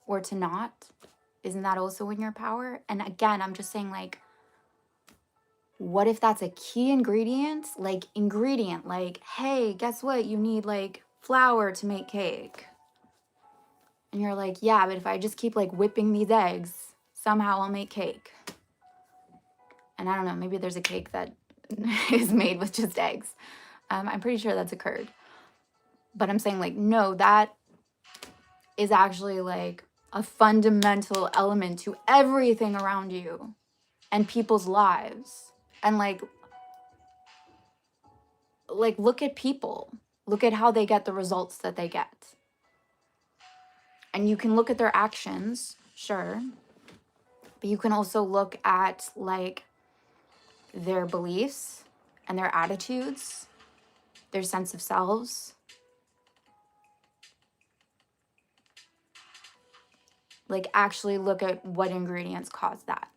or to not? Isn't that also in your power? And again, I'm just saying like, what if that's a key ingredient? Like ingredient, like, hey, guess what? You need like flour to make cake. And you're like, yeah, but if I just keep like whipping these eggs, somehow I'll make cake. And I don't know, maybe there's a cake that is made with just eggs. I'm pretty sure that's occurred. But I'm saying like, no, that is actually like a fundamental element to everything around you and people's lives. And like look at people. Look at how they get the results that they get. And you can look at their actions, sure. But you can also look at like their beliefs and their attitudes, their sense of selves. Like actually look at what ingredients cause that.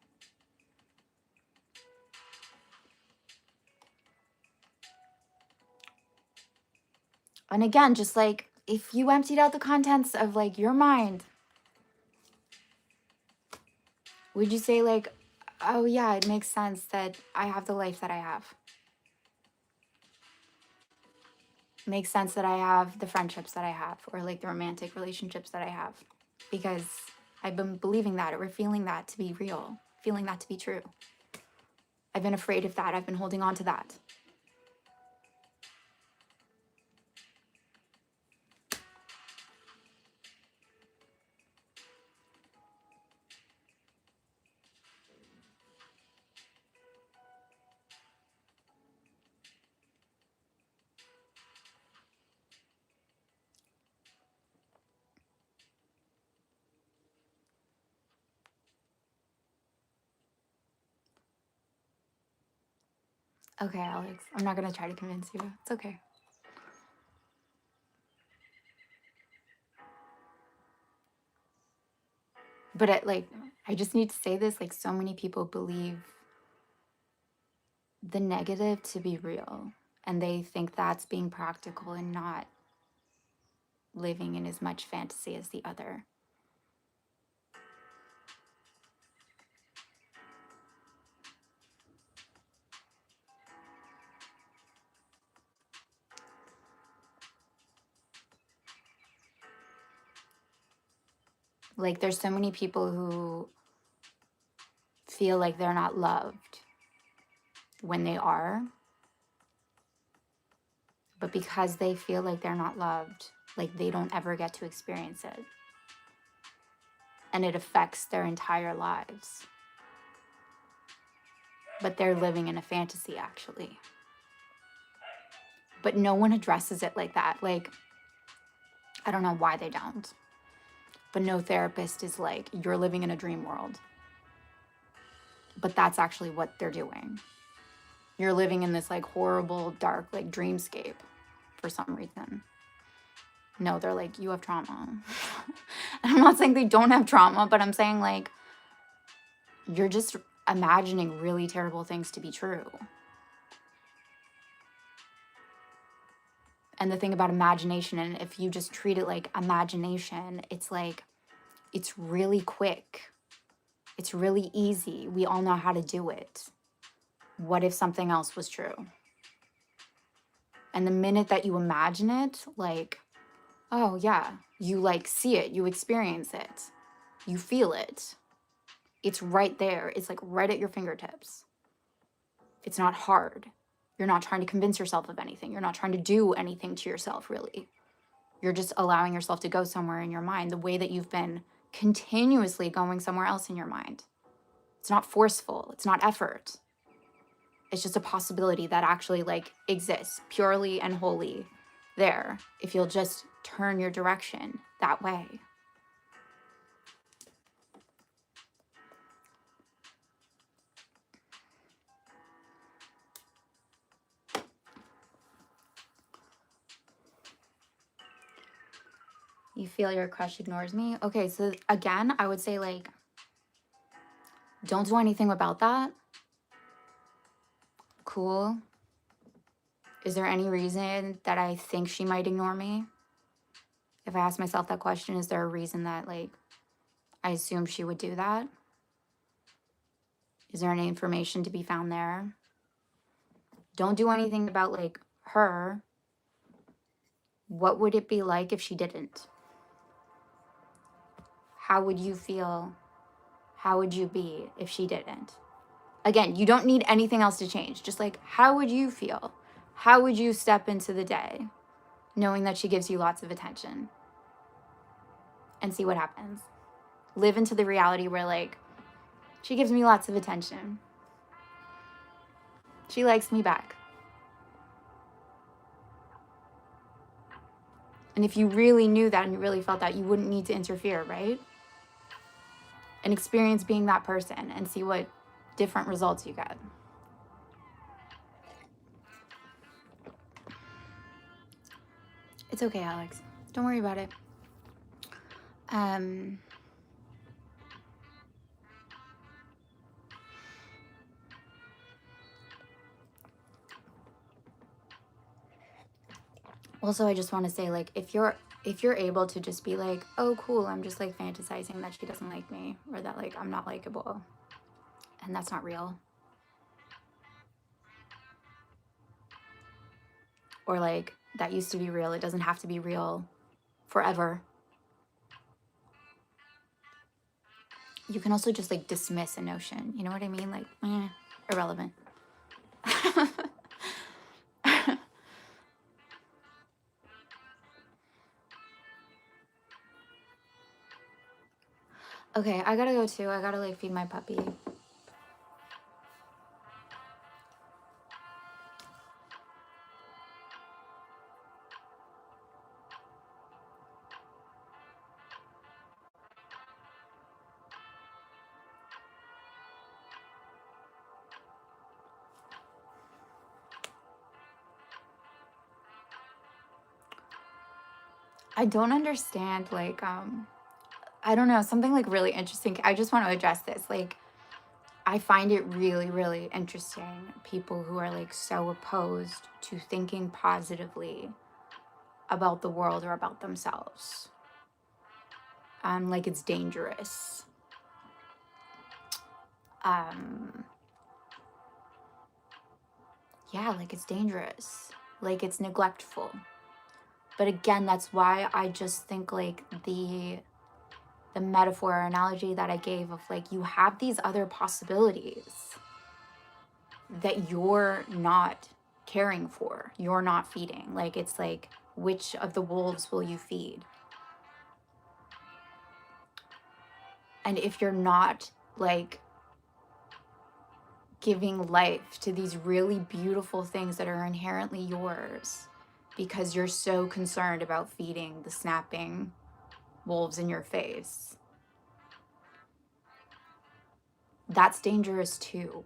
And again, just like if you emptied out the contents of like your mind, would you say like, oh yeah, it makes sense that I have the life that I have? It makes sense that I have the friendships that I have or like the romantic relationships that I have because I've been believing that or feeling that to be real, feeling that to be true. I've been afraid of that. I've been holding on to that. Okay, Alex, I'm not gonna try to convince you. It's okay. But I just need to say this, like, so many people believe the negative to be real, and they think that's being practical and not living in as much fantasy as the other. Like, there's so many people who feel like they're not loved when they are, but because they feel like they're not loved, like, they don't ever get to experience it. And it affects their entire lives. But they're living in a fantasy, actually. But no one addresses it like that. Like, I don't know why they don't. But no therapist is like, you're living in a dream world. But that's actually what they're doing. You're living in this like horrible, dark, like dreamscape for some reason. No, they're like, you have trauma. I'm not saying they don't have trauma, but I'm saying like, you're just imagining really terrible things to be true. And the thing about imagination, and if you just treat it like imagination, it's like, it's really quick. It's really easy. We all know how to do it. What if something else was true? And the minute that you imagine it, like, oh yeah, you like see it, you experience it, you feel it. It's right there. It's like right at your fingertips. It's not hard. You're not trying to convince yourself of anything. You're not trying to do anything to yourself, really. You're just allowing yourself to go somewhere in your mind the way that you've been continuously going somewhere else in your mind. It's not forceful. It's not effort. It's just a possibility that actually like exists purely and wholly there if you'll just turn your direction that way. You feel your crush ignores me? Okay, so again, I would say like, don't do anything about that. Cool. Is there any reason that I think she might ignore me? If I ask myself that question, is there a reason that like I assume she would do that? Is there any information to be found there? Don't do anything about like her. What would it be like if she didn't? How would you feel? How would you be if she didn't? Again, you don't need anything else to change. Just like, how would you feel? How would you step into the day knowing that she gives you lots of attention? And see what happens. Live into the reality where like, she gives me lots of attention. She likes me back. And if you really knew that and you really felt that, you wouldn't need to interfere, right? And experience being that person and see what different results you get. It's okay, Alex. Don't worry about it. Also, I just want to say, like, if you're able to just be like, oh, cool, I'm just like fantasizing that she doesn't like me or that like I'm not likable, and that's not real. Or like that used to be real. It doesn't have to be real forever. You can also just like dismiss a notion. You know what I mean? Like, irrelevant. Okay, I gotta go too. I gotta like feed my puppy. I don't understand, like, I don't know, something like really interesting. I just want to address this. Like, I find it really, really interesting. People who are like so opposed to thinking positively about the world or about themselves. Like it's dangerous. Yeah, like it's dangerous. Like it's neglectful. But again, that's why I just think like the metaphor or analogy that I gave of like you have these other possibilities that you're not caring for, you're not feeding. Like it's like, which of the wolves will you feed? And if you're not like giving life to these really beautiful things that are inherently yours because you're so concerned about feeding the snapping wolves in your face, that's dangerous too.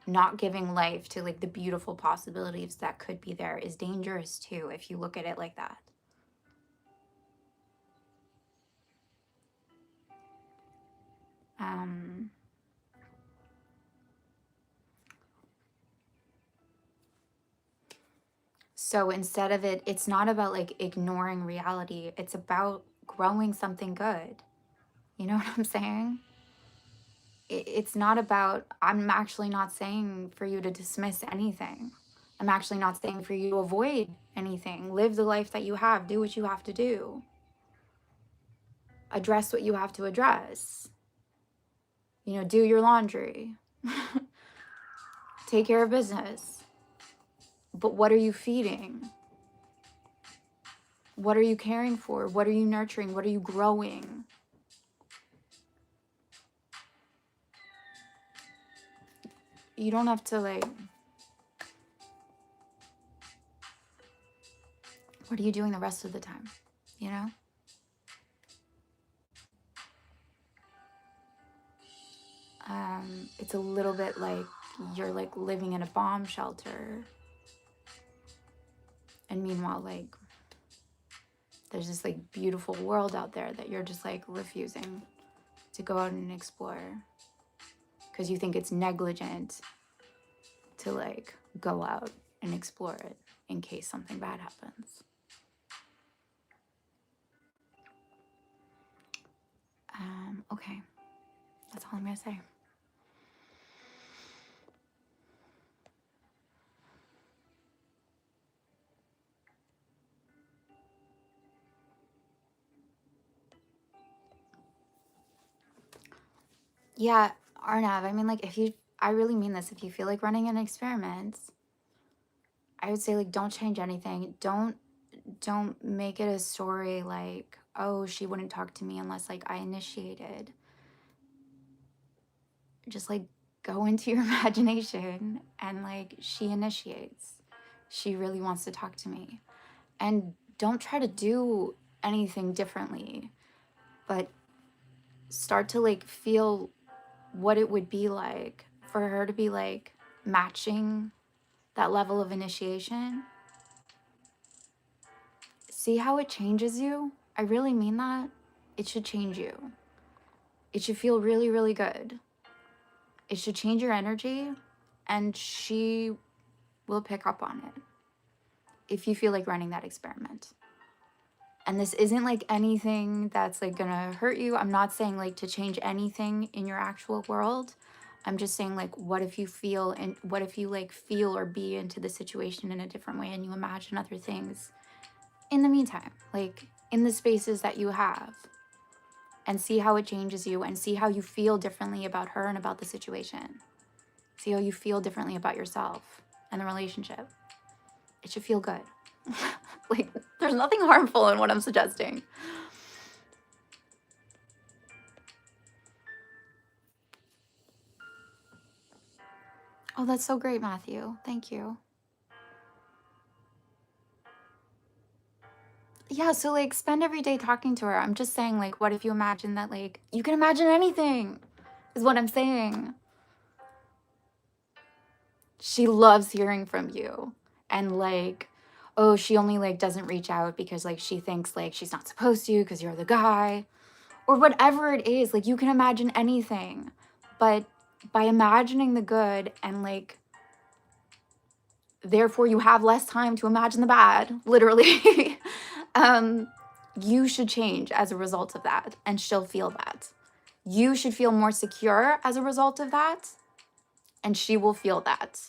Not giving life to like the beautiful possibilities that could be there is dangerous too if you look at it like that. So instead of it, it's not about like ignoring reality. It's about growing something good. You know what I'm saying? It's not about, I'm actually not saying for you to dismiss anything. I'm actually not saying for you to avoid anything. Live the life that you have. Do what you have to do. Address what you have to address. You know, do your laundry. Take care of business. But what are you feeding? What are you caring for? What are you nurturing? What are you growing? You don't have to like, what are you doing the rest of the time? You know? It's a little bit like you're like living in a bomb shelter. And meanwhile, like, there's this like beautiful world out there that you're just like refusing to go out and explore because you think it's negligent to like go out and explore it in case something bad happens. Okay, that's all I'm gonna say. Yeah, Arnav, I mean, like, I really mean this, if you feel like running an experiment, I would say, like, don't change anything. Don't make it a story like, oh, she wouldn't talk to me unless, like, I initiated. Just, like, go into your imagination and, like, she initiates. She really wants to talk to me. And don't try to do anything differently, but start to, like, feel what it would be like for her to be like matching that level of initiation. See how it changes you? I really mean that. It should change you. It should feel really, really good. It should change your energy, and she will pick up on it if you feel like running that experiment. And this isn't like anything that's like gonna hurt you. I'm not saying like to change anything in your actual world. I'm just saying like, what if you feel, and what if you like feel or be into the situation in a different way and you imagine other things in the meantime, like in the spaces that you have, and see how it changes you and see how you feel differently about her and about the situation. See how you feel differently about yourself and the relationship. It should feel good. Like, there's nothing harmful in what I'm suggesting. Oh, that's so great, Matthew. Thank you. Yeah, so like spend every day talking to her. I'm just saying, like, what if you imagine that, like, you can imagine anything, is what I'm saying. She loves hearing from you. And like, oh, she only like doesn't reach out because like she thinks like she's not supposed to because you're the guy, or whatever it is. Like you can imagine anything, but by imagining the good and like therefore you have less time to imagine the bad, literally, you should change as a result of that, and she'll feel that. You should feel more secure as a result of that, and she will feel that.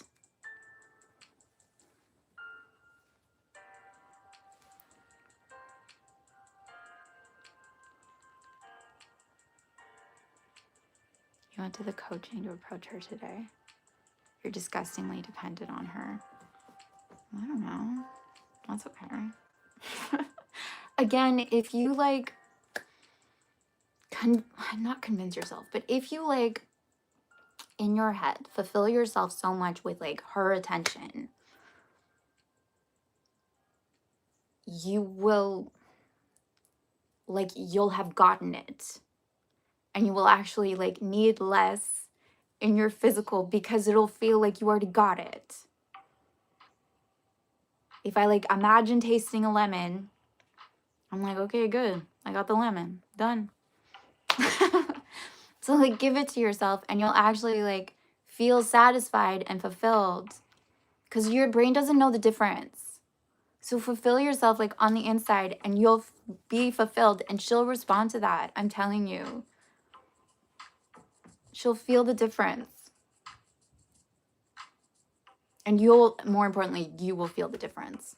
You went to the coaching to approach her today. You're disgustingly dependent on her. I don't know. That's okay. Again, if you like, not convince yourself, but if you like in your head fulfill yourself so much with like her attention, you will like, you'll have gotten it, and you will actually like need less in your physical because it'll feel like you already got it. If I like imagine tasting a lemon, I'm like, okay, good. I got the lemon. Done. So like give it to yourself and you'll actually like feel satisfied and fulfilled because your brain doesn't know the difference. So fulfill yourself like on the inside and you'll be fulfilled, and she'll respond to that. I'm telling you. She'll feel the difference. And you'll, more importantly, you will feel the difference.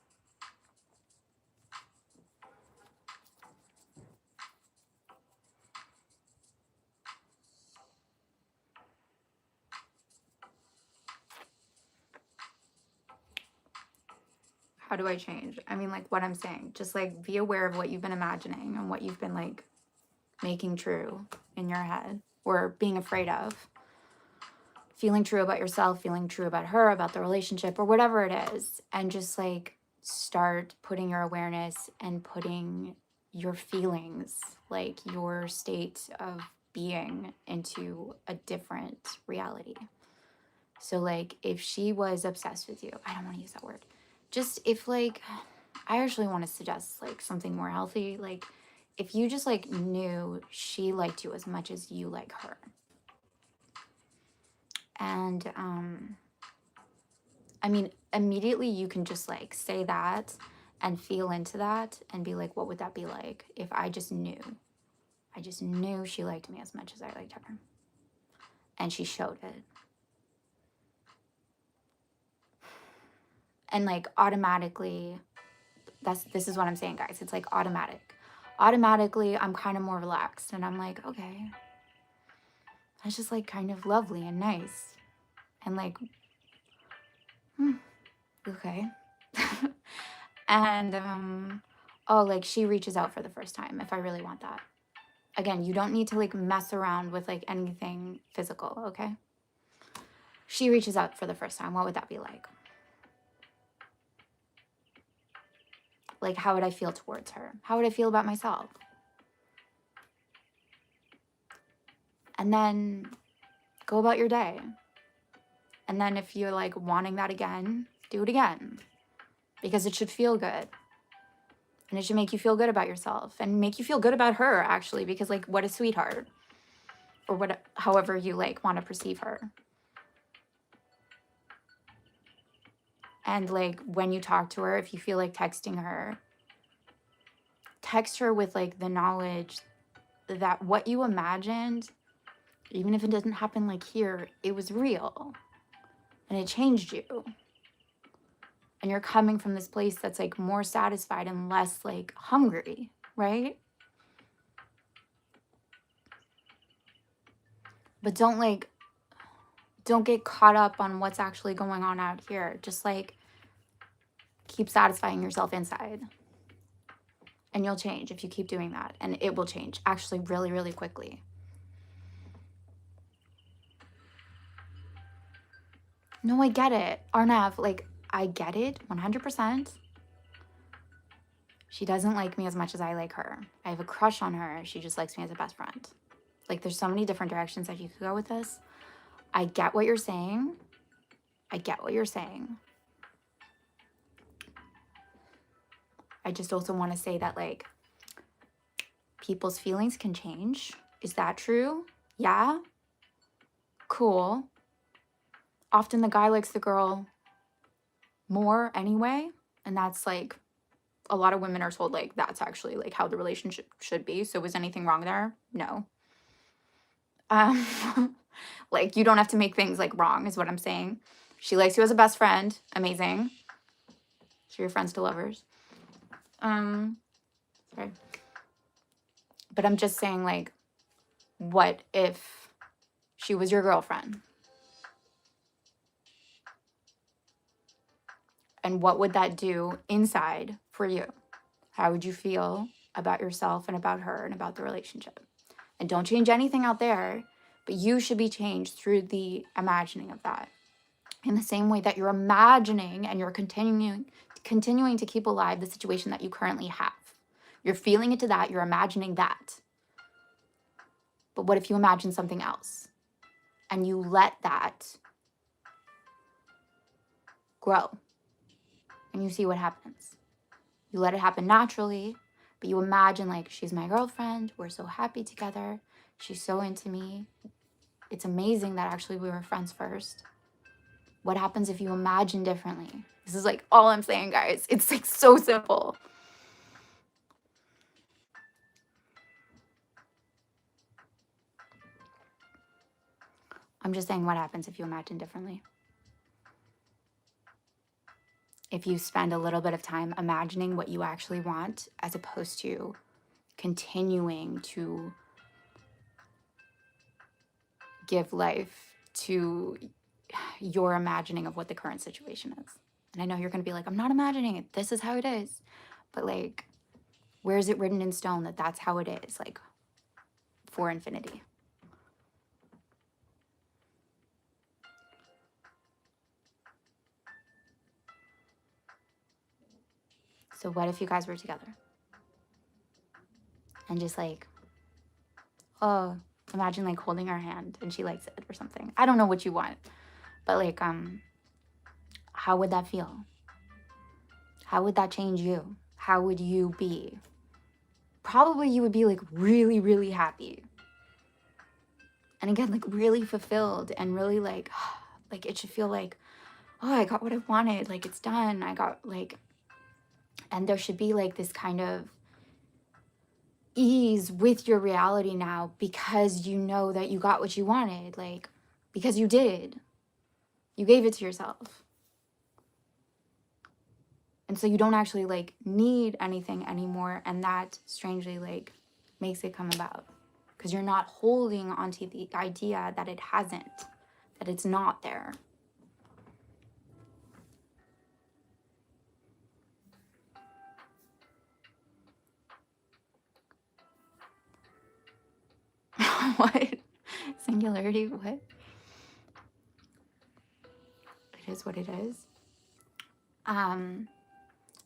How do I change? I mean, like what I'm saying, just like be aware of what you've been imagining and what you've been like making true in your head or being afraid of. Feeling true about yourself, feeling true about her, about the relationship, or whatever it is. And just like start putting your awareness and putting your feelings, like your state of being, into a different reality. So like if she was obsessed with you, I don't want to use that word. Just if like, I actually want to suggest like something more healthy. Like if you just like knew she liked you as much as you like her. And I mean, immediately you can just like say that and feel into that and be like, what would that be like if I just knew she liked me as much as I liked her, and she showed it. And like automatically, this is what I'm saying, guys. It's like automatically I'm kind of more relaxed and I'm like, okay, that's just like kind of lovely and nice and like okay. And oh, like she reaches out for the first time if I really want that. Again, you don't need to like mess around with like anything physical, okay? She reaches out for the first time. What would that be like? Like, how would I feel towards her? How would I feel about myself? And then go about your day. And then if you're like wanting that again, do it again. Because it should feel good. And it should make you feel good about yourself and make you feel good about her, actually, because like, what a sweetheart. Or what, however you like want to perceive her. And like when you talk to her, if you feel like texting her, text her with like the knowledge that what you imagined, even if it doesn't happen like here, it was real and it changed you. And you're coming from this place that's like more satisfied and less like hungry, right? But don't get caught up on what's actually going on out here. Just like keep satisfying yourself inside. And you'll change if you keep doing that. And it will change actually really, really quickly. No, I get it. Arnav, like, I get it 100%. She doesn't like me as much as I like her. I have a crush on her. She just likes me as a best friend. Like, there's so many different directions that you could go with this. I get what you're saying. I get what you're saying. I just also want to say that, like, people's feelings can change. Is that true? Yeah. Cool. Often the guy likes the girl more anyway. And that's like, a lot of women are told, like, that's actually like how the relationship should be. So was anything wrong there? No. Like, you don't have to make things like wrong is what I'm saying. She likes you as a best friend. Amazing. So you're friends to lovers. Sorry. But I'm just saying, like, what if she was your girlfriend? And what would that do inside for you? How would you feel about yourself and about her and about the relationship? And don't change anything out there, but you should be changed through the imagining of that. In the same way that you're imagining and you're continuing to keep alive the situation that you currently have. You're feeling into that, you're imagining that. But what if you imagine something else? And you let that grow. And you see what happens. You let it happen naturally, but you imagine, like, she's my girlfriend, we're so happy together, she's so into me. It's amazing that actually we were friends first. What happens if you imagine differently? This is like all I'm saying, guys. It's like so simple. I'm just saying, what happens if you imagine differently? If you spend a little bit of time imagining what you actually want, as opposed to continuing to give life to your imagining of what the current situation is. And I know you're going to be like, I'm not imagining it. This is how it is. But, like, where is it written in stone that that's how it is? Like, for infinity. So what if you guys were together? And just like, oh, imagine like holding her hand and she likes it or something. I don't know what you want. But like, how would that feel? How would that change you? How would you be? Probably you would be like really, really happy. And again, like really fulfilled and really like it should feel like, oh, I got what I wanted. Like, it's done. I got like, and there should be like this kind of ease with your reality now because you know that you got what you wanted. Like, because you did. You gave it to yourself. And so you don't actually like need anything anymore. And that strangely like makes it come about. Because you're not holding onto the idea that it hasn't, that it's not there. What? Singularity? What? It is what it is.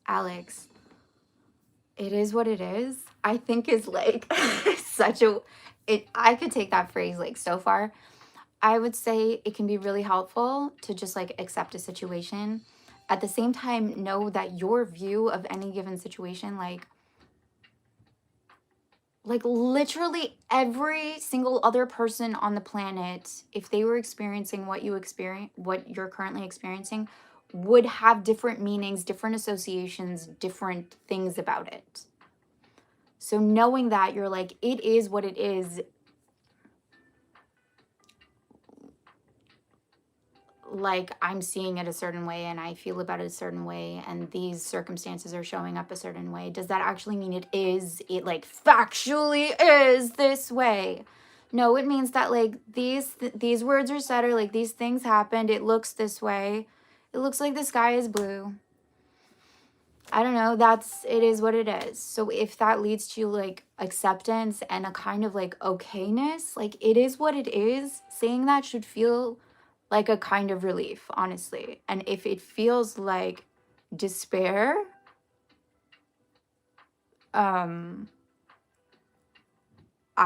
Alex, it is what it is, I think is like such a, I could take that phrase like so far. I would say it can be really helpful to just like accept a situation. At the same time, know that your view of any given situation, like literally every single other person on the planet, if they were experiencing what you're currently experiencing, would have different meanings, different associations, different things about it. So knowing that you're like, it is what it is, like I'm seeing it a certain way and I feel about it a certain way and these circumstances are showing up a certain way. Does that actually mean it like factually is this way? No, it means that like these words are said or like these things happened. It looks this way. It looks like the sky is blue. I don't know. It is what it is. So if that leads to like acceptance and a kind of like okayness, like it is what it is, saying that should feel like a kind of relief, honestly. And if it feels like despair, I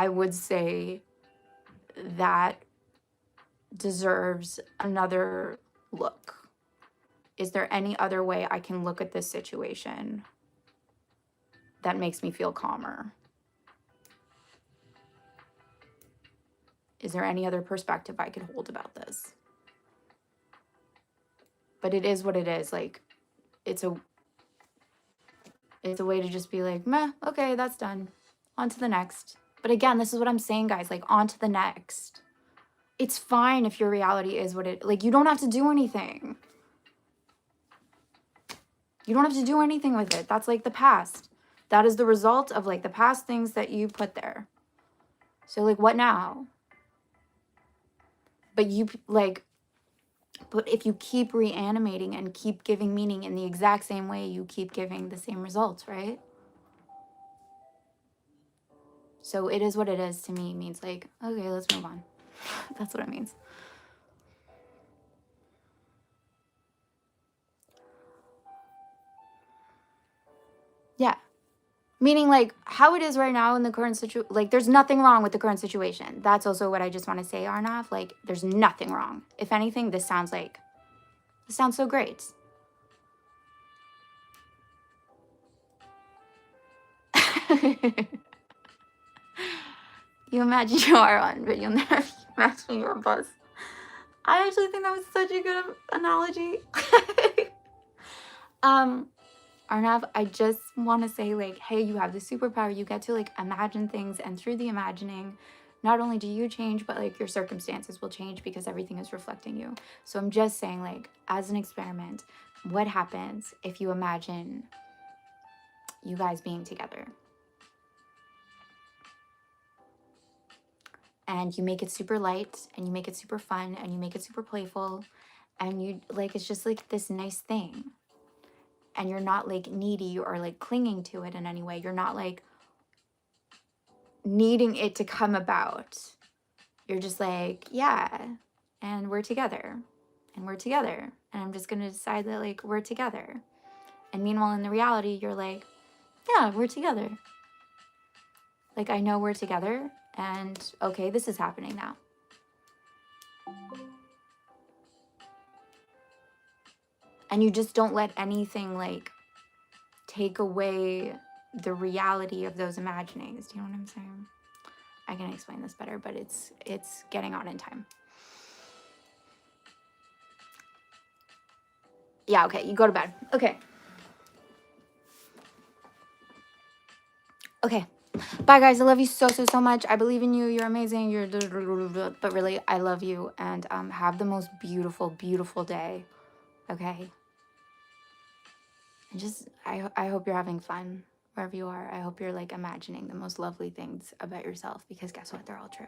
would say that deserves another look. Is there any other way I can look at this situation that makes me feel calmer? Is there any other perspective I could hold about this? But it is what it is. Like, it's a way to just be like, meh, okay, that's done. On to the next. But again, this is what I'm saying, guys, like, on to the next. It's fine if your reality is what it, like, you don't have to do anything. You don't have to do anything with it. That's like the past. That is the result of like the past things that you put there. So like, what now? But if you keep reanimating and keep giving meaning in the exact same way, you keep giving the same results, right? So it is what it is to me means like, okay, let's move on. That's what it means. Yeah. Meaning like how it is right now in the current situation, like there's nothing wrong with the current situation. That's also what I just want to say, Arnav. Like there's nothing wrong. If anything, this sounds so great. You imagine you are on, but you'll never imagine you're a bus. I actually think that was such a good analogy. Arnav, I just want to say like, hey, you have the superpower. You get to like imagine things, and through the imagining, not only do you change, but like your circumstances will change because everything is reflecting you. So I'm just saying like, as an experiment, what happens if you imagine you guys being together? And you make it super light, and you make it super fun, and you make it super playful, and you like, it's just like this nice thing. And you're not like needy or like clinging to it in any way. You're not like needing it to come about. You're just like, yeah, and we're together, and we're together, and I'm just gonna decide that like we're together. And meanwhile, in the reality, you're like, yeah, we're together. Like, I know we're together, and okay, this is happening now. And you just don't let anything like take away the reality of those imaginings. Do you know what I'm saying? I can explain this better, but it's getting on in time. Yeah, okay, you go to bed. Okay. Okay. Bye, guys. I love you so, so, so much. I believe in you. You're amazing. But really, I love you. And have the most beautiful, beautiful day. Okay? And just, I hope you're having fun wherever you are. I hope you're, like, imagining the most lovely things about yourself. Because guess what? They're all true.